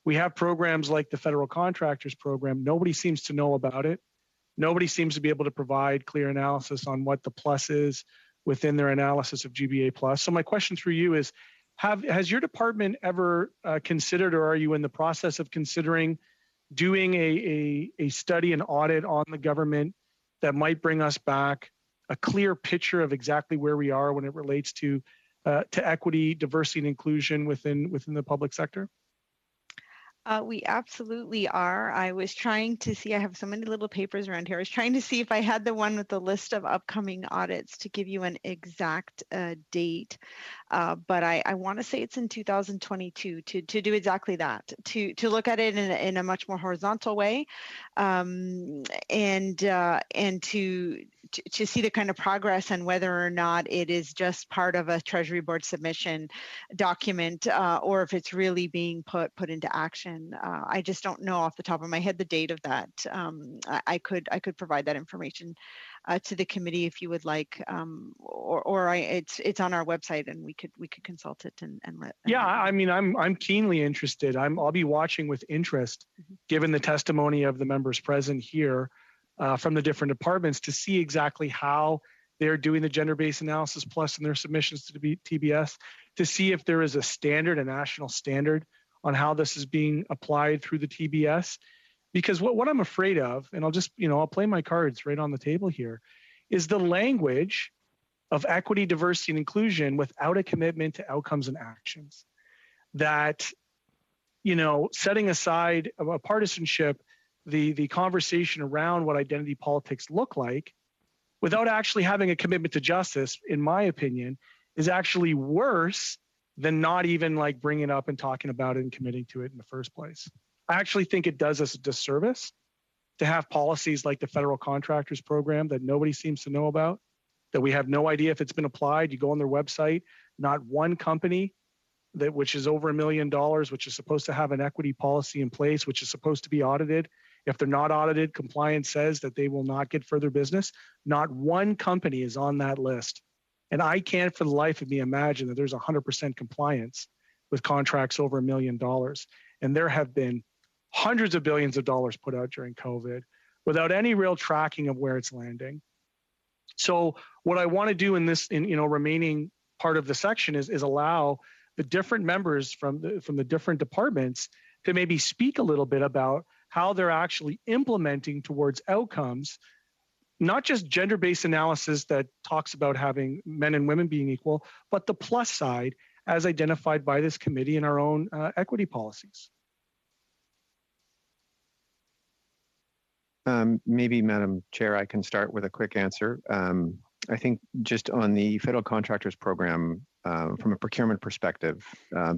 we have programs like the federal contractors program. Nobody seems to know about it. Nobody seems to be able to provide clear analysis on what the plus is within their analysis of GBA plus. So my question through you is, has your department ever considered, or are you in the process of considering doing a study, an audit on the government that might bring us back a clear picture of exactly where we are when it relates to equity, diversity, and inclusion within the public sector? We absolutely are. I was trying to see, I have so many little papers around here. I was trying to see if I had the one with the list of upcoming audits to give you an exact date. But I want to say it's in 2022 to do exactly that, to look at it in a much more horizontal way, and to see the kind of progress and whether or not it is just part of a Treasury Board submission document or if it's really being put into action. I just don't know off the top of my head the date of that. I could provide that information to the committee if you would like, it's on our website and we could consult it and let. Yeah, I mean, I'm keenly interested. I'll be watching with interest, given the testimony of the members present here from the different departments, to see exactly how they're doing the gender-based analysis plus in their submissions to the TBS, to see if there is a standard, a national standard on how this is being applied through the TBS. Because what I'm afraid of, and I'll just, I'll play my cards right on the table here, is the language of equity, diversity, and inclusion without a commitment to outcomes and actions. That, setting aside a partisanship, the conversation around what identity politics look like, without actually having a commitment to justice, in my opinion, is actually worse than not even like bringing it up and talking about it and committing to it in the first place. I actually think it does us a disservice to have policies like the federal contractors program that nobody seems to know about, that we have no idea if it's been applied. You go on their website, not one company which is over $1 million, which is supposed to have an equity policy in place, which is supposed to be audited. If they're not audited, compliance says that they will not get further business. Not one company is on that list. And I can't for the life of me imagine that there's 100% compliance with contracts over $1 million. And there have been hundreds of billions of dollars put out during COVID without any real tracking of where it's landing. So what I want to do in this, remaining part of the section is allow the different members from the different departments to maybe speak a little bit about how they're actually implementing towards outcomes, not just gender-based analysis that talks about having men and women being equal, but the plus side as identified by this committee in our own equity policies. Maybe, Madam Chair, I can start with a quick answer. I think just on the federal contractors program, from a procurement perspective,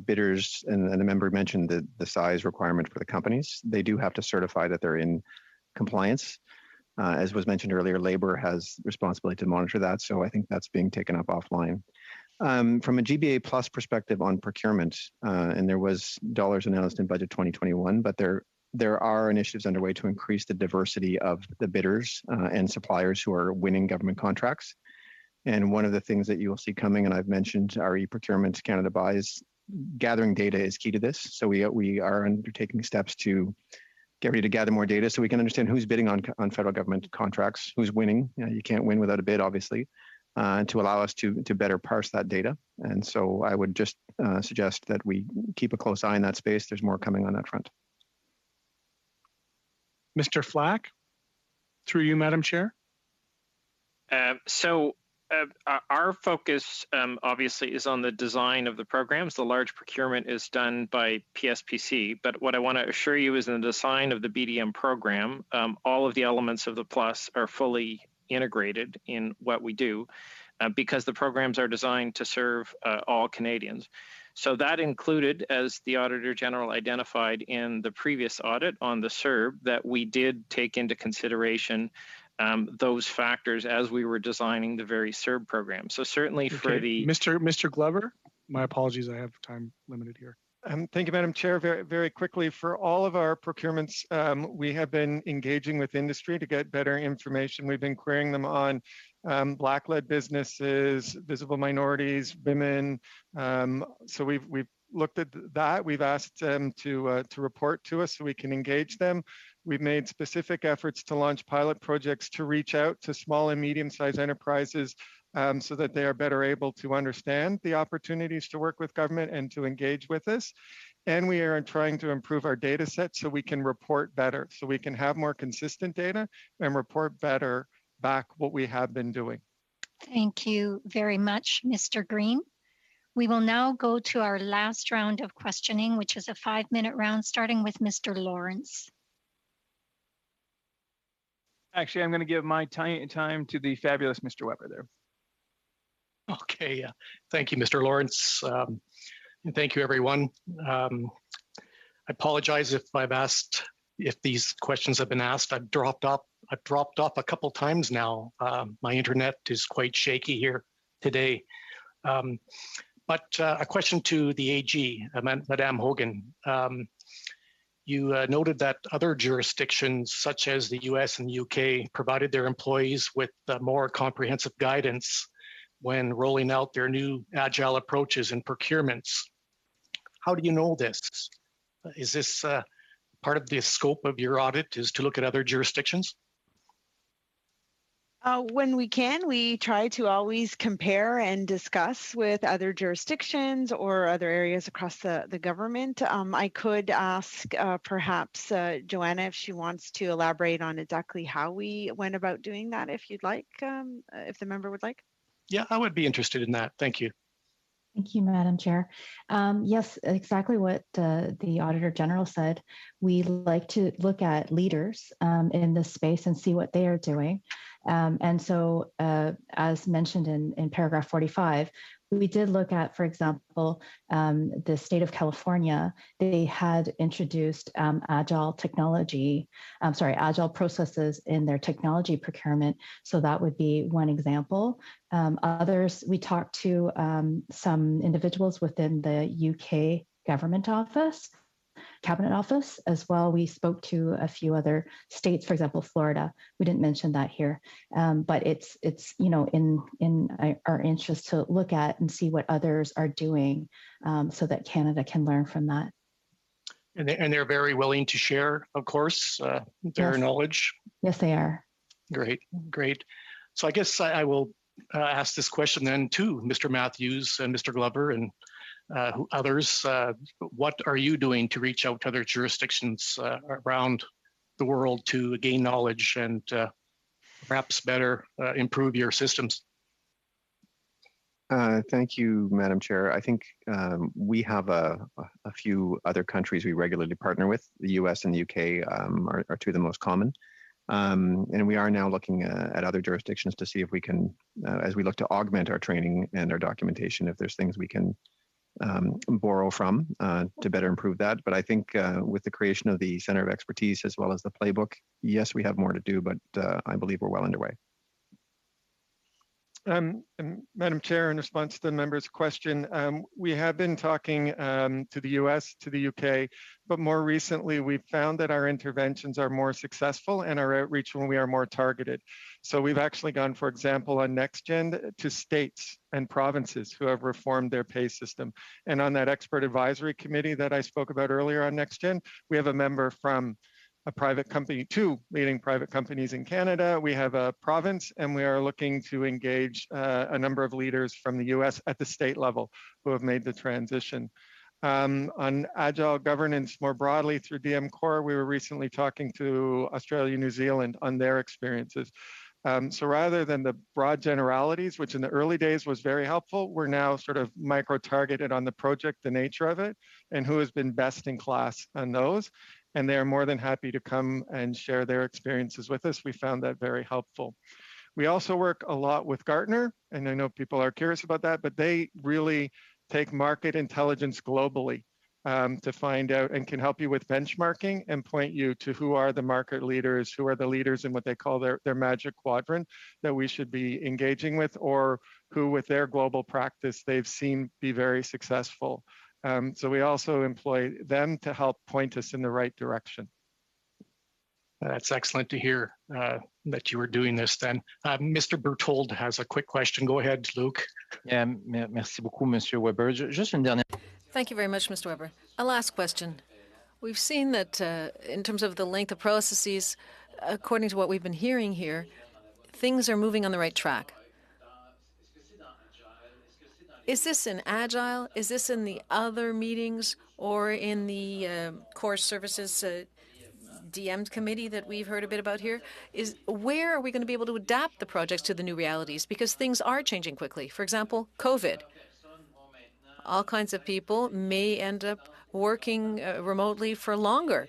bidders, and the member mentioned the size requirement for the companies, they do have to certify that they're in compliance. As was mentioned earlier, labor has responsibility to monitor that. So I think that's being taken up offline. From a GBA Plus perspective on procurement, and there was dollars announced in budget 2021, but there are initiatives underway to increase the diversity of the bidders and suppliers who are winning government contracts. And one of the things that you will see coming, and I've mentioned our eProcurement Canada Buys, gathering data is key to this. So we are undertaking steps to get ready to gather more data so we can understand who's bidding on federal government contracts, who's winning. You can't win without a bid, obviously, to allow us to better parse that data. And so I would just suggest that we keep a close eye on that space. There's more coming on that front. Mr. Flack, through you, Madam Chair. Our focus obviously is on the design of the programs. The large procurement is done by PSPC, but what I want to assure you is in the design of the BDM program, all of the elements of the Plus are fully integrated in what we do because the programs are designed to serve all Canadians. So that included, as the Auditor General identified in the previous audit on the CERB, that we did take into consideration those factors as we were designing the very CERB program. So certainly for the... Mr. Glover, my apologies, I have time limited here. Thank you, Madam Chair. Very, very quickly, for all of our procurements, we have been engaging with industry to get better information. We've been querying them on Black-led businesses, visible minorities, women. So we've looked at that. We've asked them to report to us so we can engage them. We've made specific efforts to launch pilot projects to reach out to small and medium-sized enterprises so that they are better able to understand the opportunities to work with government and to engage with us. And we are trying to improve our data set so we can report better, so we can have more consistent data and report better back what we have been doing. Thank you very much, Mr. Green. We will now go to our last round of questioning, which is a 5-minute round, starting with Mr. Lawrence. Actually, I'm going to give my time to the fabulous Mr. Weber there. Okay, thank you, Mr. Lawrence. And thank you, everyone. I apologize if these questions have been asked. I've dropped off a couple times now. My internet is quite shaky here today. But a question to the AG, Madame Hogan. You noted that other jurisdictions, such as the US and the UK, provided their employees with more comprehensive guidance when rolling out their new agile approaches and procurements. How do you know this? Is this part of the scope of your audit, is to look at other jurisdictions? When we can, we try to always compare and discuss with other jurisdictions or other areas across the government. I could ask perhaps Joanna if she wants to elaborate on exactly how we went about doing that, if you'd like, if the member would like. Yeah, I would be interested in that. Thank you. Thank you, Madam Chair. Yes, exactly what the Auditor General said. We like to look at leaders in this space and see what they are doing. And so, as mentioned in paragraph 45, we did look at, for example, the state of California. They had introduced agile processes in their technology procurement. So that would be one example. Others, we talked to some individuals within the UK government office, cabinet office as well. We spoke to a few other states, for example, Florida. We didn't mention that here, but it's in our interest to look at and see what others are doing, so that Canada can learn from that. And they're very willing to share, of course, their knowledge. Yes, they are. Great. So I guess I will ask this question then to Mr. Matthews and Mr. Glover and others. What are you doing to reach out to other jurisdictions around the world to gain knowledge and perhaps better improve your systems? Thank you, Madam Chair. I think we have a few other countries we regularly partner with. The US and the UK are two of the most common. And we are now looking at other jurisdictions to see if we can, as we look to augment our training and our documentation, if there's things we can borrow from to better improve that. But I think with the creation of the Center of Expertise as well as the playbook, yes, we have more to do, but I believe we're well underway. And Madam Chair, in response to the member's question, we have been talking to the US, to the UK, but more recently we've found that our interventions are more successful and our outreach when we are more targeted. So we've actually gone, for example, on NextGen to states and provinces who have reformed their pay system. And on that expert advisory committee that I spoke about earlier on NextGen, we have a member from a private company, 2 leading private companies in Canada. We have a province, and we are looking to engage a number of leaders from the US at the state level who have made the transition. On agile governance more broadly through DM Core, we were recently talking to Australia, New Zealand on their experiences. So rather than the broad generalities, which in the early days was very helpful, we're now sort of micro-targeted on the project, the nature of it, and who has been best in class on those. And they are more than happy to come and share their experiences with us. We found that very helpful. We also work a lot with Gartner, and I know people are curious about that, but they really take market intelligence globally to find out and can help you with benchmarking and point you to who are the market leaders, who are the leaders in what they call their magic quadrant that we should be engaging with, or who with their global practice they've seen be very successful. So we also employ them to help point us in the right direction. That's excellent to hear that you were doing this then. Mr. Berthold has a quick question. Go ahead, Luke. Yeah, merci beaucoup, Monsieur Weber. Juste une dernière. Thank you very much, Mr. Weber. A last question. We've seen that in terms of the length of processes, according to what we've been hearing here, things are moving on the right track. Is this in Agile? Is this in the other meetings or in the core services DM committee that we've heard a bit about here? Where are we going to be able to adapt the projects to the new realities? Because things are changing quickly. For example, COVID. All kinds of people may end up working remotely for longer.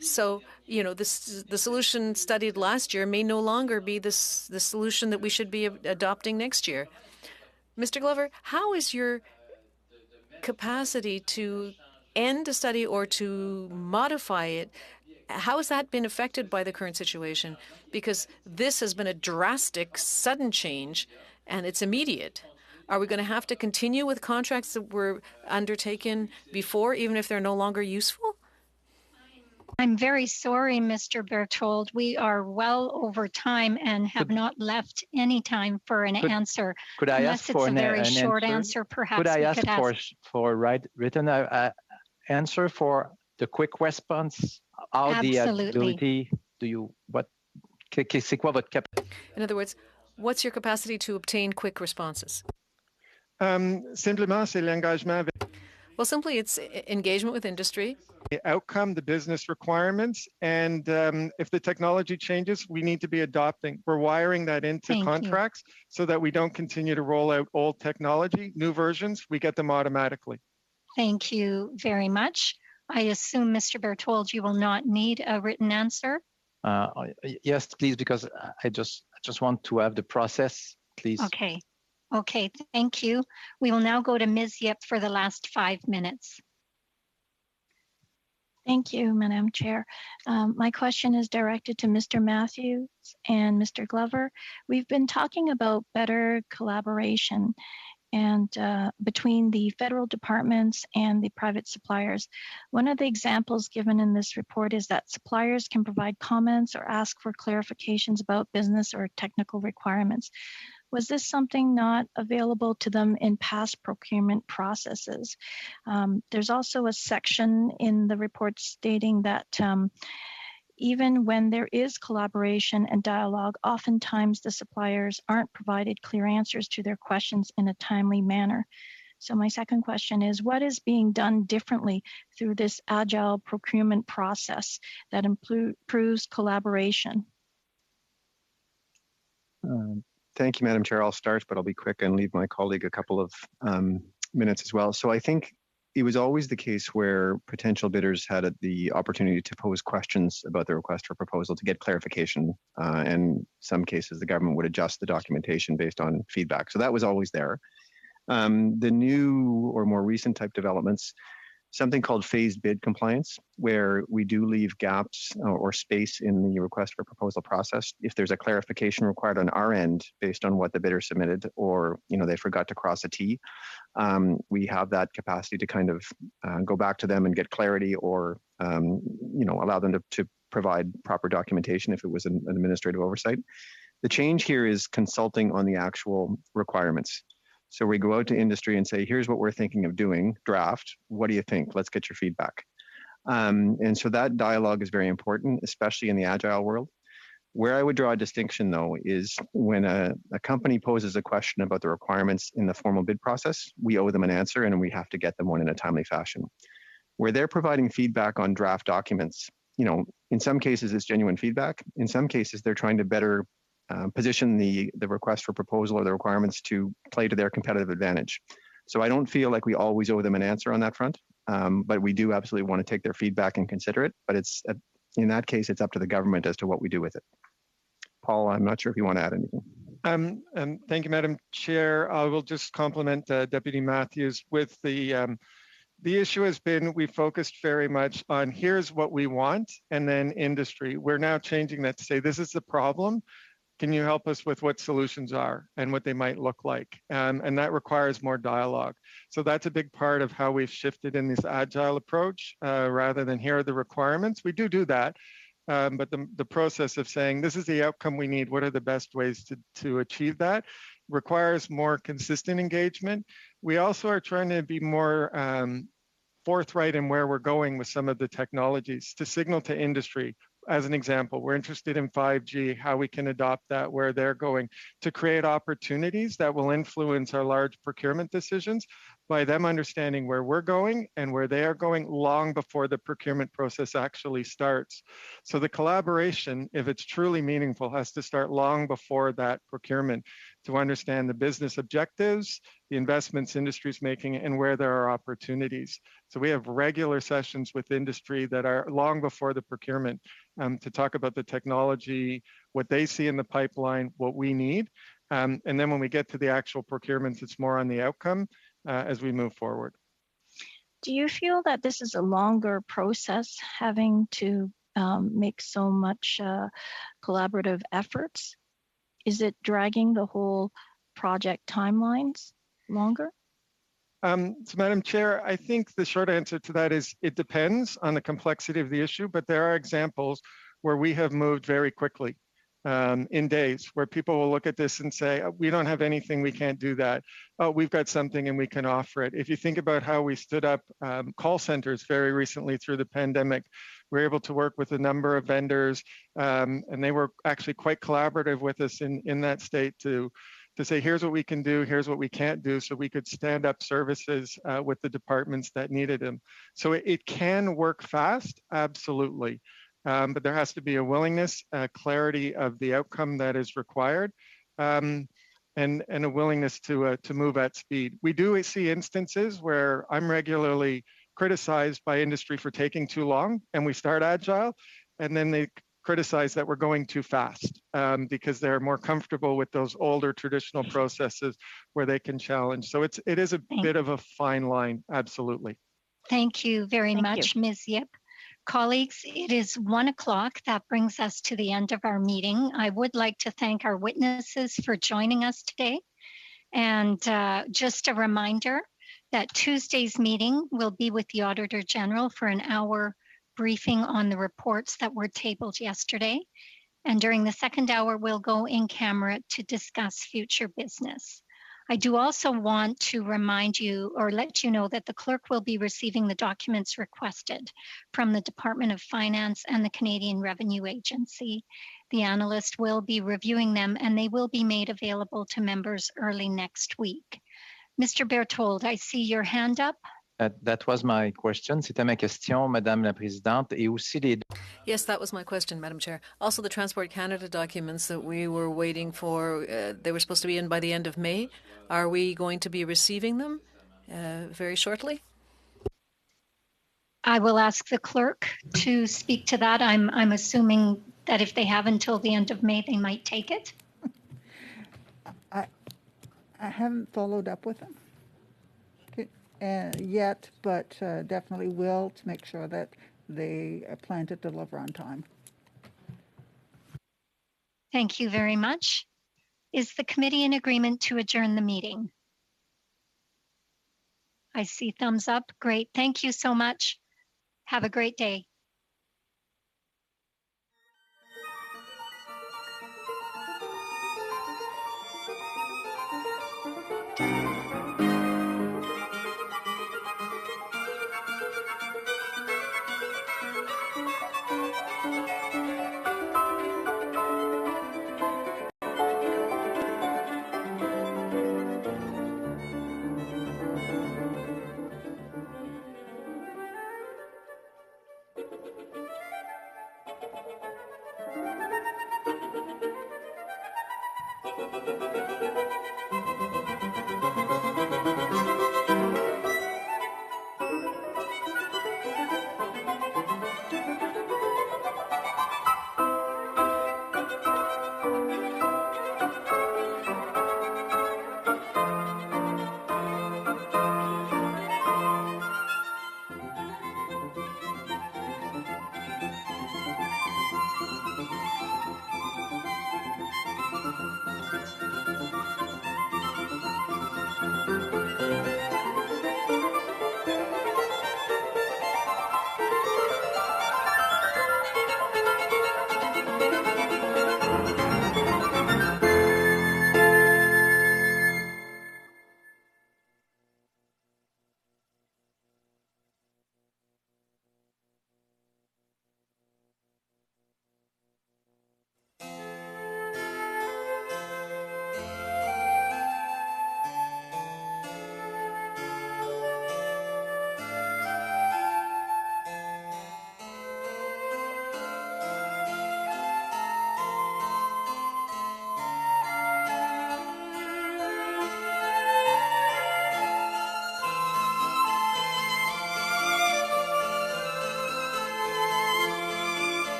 So, you know, the solution studied last year may no longer be the solution that we should be adopting next year. Mr. Glover, how is your capacity to end a study or to modify it, how has that been affected by the current situation? Because this has been a drastic, sudden change, and it's immediate. Are we going to have to continue with contracts that were undertaken before, even if they're no longer useful? I'm very sorry, Mr. Berthold. We are well over time and have not left any time for an answer. Could I ask for a very short answer? Perhaps could I ask for written answer for the quick response? How the ability do you c'est quoi votre In other words, what's your capacity to obtain quick responses? Simplement, c'est l'engagement avec. Well, simply it's engagement with industry. The outcome, the business requirements, and if the technology changes, we need to be adopting. We're wiring that into contracts so that we don't continue to roll out old technology, new versions, we get them automatically. Thank you very much. I assume, Mr. Berthold, you will not need a written answer. Yes, please, because I just want to have the process, please. Okay, thank you. We will now go to Ms. Yip for the last 5 minutes. Thank you, Madam Chair. My question is directed to Mr. Matthews and Mr. Glover. We've been talking about better collaboration and between the federal departments and the private suppliers. One of the examples given in this report is that suppliers can provide comments or ask for clarifications about business or technical requirements. Was this something not available to them in past procurement processes? There's also a section in the report stating that even when there is collaboration and dialogue, oftentimes the suppliers aren't provided clear answers to their questions in a timely manner. So my second question is, what is being done differently through this agile procurement process that improves collaboration? Thank you, Madam Chair. I'll start, but I'll be quick and leave my colleague a couple of minutes as well. So I think it was always the case where potential bidders had the opportunity to pose questions about the request for proposal to get clarification. And some cases, the government would adjust the documentation based on feedback. So that was always there. The new or more recent type developments, something called phased bid compliance, where we do leave gaps or space in the request for proposal process if there's a clarification required on our end based on what the bidder submitted, or they forgot to cross a T. We have that capacity to kind of go back to them and get clarity, or allow them to provide proper documentation if it was an administrative oversight. The change here is consulting on the actual requirements. So we go out to industry and say, here's what we're thinking of doing, draft. What do you think? Let's get your feedback. And so that dialogue is very important, especially in the agile world. Where I would draw a distinction, though, is when a company poses a question about the requirements in the formal bid process, we owe them an answer and we have to get them one in a timely fashion. Where they're providing feedback on draft documents, in some cases it's genuine feedback. In some cases, they're trying to better position the request for proposal or the requirements to play to their competitive advantage. So I don't feel like we always owe them an answer on that front, but we do absolutely want to take their feedback and consider it. But in that case, it's up to the government as to what we do with it. Paul, I'm not sure if you want to add anything. Thank you, Madam Chair. I will just compliment Deputy Matthews with the issue has been, we focused very much on here's what we want and then industry. We're now changing that to say, this is the problem. Can you help us with what solutions are and what they might look like? And that requires more dialogue. So that's a big part of how we've shifted in this agile approach, rather than here are the requirements. We do that, but the process of saying, this is the outcome we need, what are the best ways to achieve that, requires more consistent engagement. We also are trying to be more forthright in where we're going with some of the technologies to signal to industry. As an example, we're interested in 5G, how we can adopt that where they're going, to create opportunities that will influence our large procurement decisions by them understanding where we're going and where they are going long before the procurement process actually starts. So the collaboration, if it's truly meaningful, has to start long before that procurement to understand the business objectives, the investments industry's making, and where there are opportunities. So we have regular sessions with industry that are long before the procurement to talk about the technology, what they see in the pipeline, what we need. And then when we get to the actual procurements, it's more on the outcome as we move forward. Do you feel that this is a longer process, having to make so much collaborative efforts? Is it dragging the whole project timelines longer? So Madam Chair, I think the short answer to that is it depends on the complexity of the issue, but there are examples where we have moved very quickly in days, where people will look at this and say, oh, we don't have anything, we can't do that. Oh, we've got something and we can offer it. If you think about how we stood up call centers very recently through the pandemic, we were able to work with a number of vendors and they were actually quite collaborative with us in that state to say, here's what we can do, here's what we can't do, so we could stand up services with the departments that needed them. So it can work fast, absolutely. But there has to be a willingness, clarity of the outcome that is required, and a willingness to move at speed. We do see instances where I'm regularly criticized by industry for taking too long, and we start agile, and then they criticize that we're going too fast because they're more comfortable with those older traditional processes where they can challenge. So it is a bit of a fine line, absolutely. Thank you very much, Ms. Yip. Colleagues, it is 1 o'clock. That brings us to the end of our meeting. I would like to thank our witnesses for joining us today. And just a reminder that Tuesday's meeting will be with the Auditor General for an hour briefing on the reports that were tabled yesterday. And during the second hour, we'll go in camera to discuss future business. I do also want to remind you or let you know that the clerk will be receiving the documents requested from the Department of Finance and the Canadian Revenue Agency. The analyst will be reviewing them and they will be made available to members early next week. Mr. Berthold, I see your hand up. That was my question. C'était ma question, Madame la Présidente, et aussi les... Yes, that was my question, Madam Chair. Also, the Transport Canada documents that we were waiting for, they were supposed to be in by the end of May. Are we going to be receiving them very shortly? I will ask the clerk to speak to that. I'm assuming that if they have until the end of May, they might take it. I haven't followed up with them. yet, but definitely will, to make sure that they plan to deliver on time. Thank you very much. Is the committee in agreement to adjourn the meeting? I see thumbs up. Great. Thank you so much. Have a great day.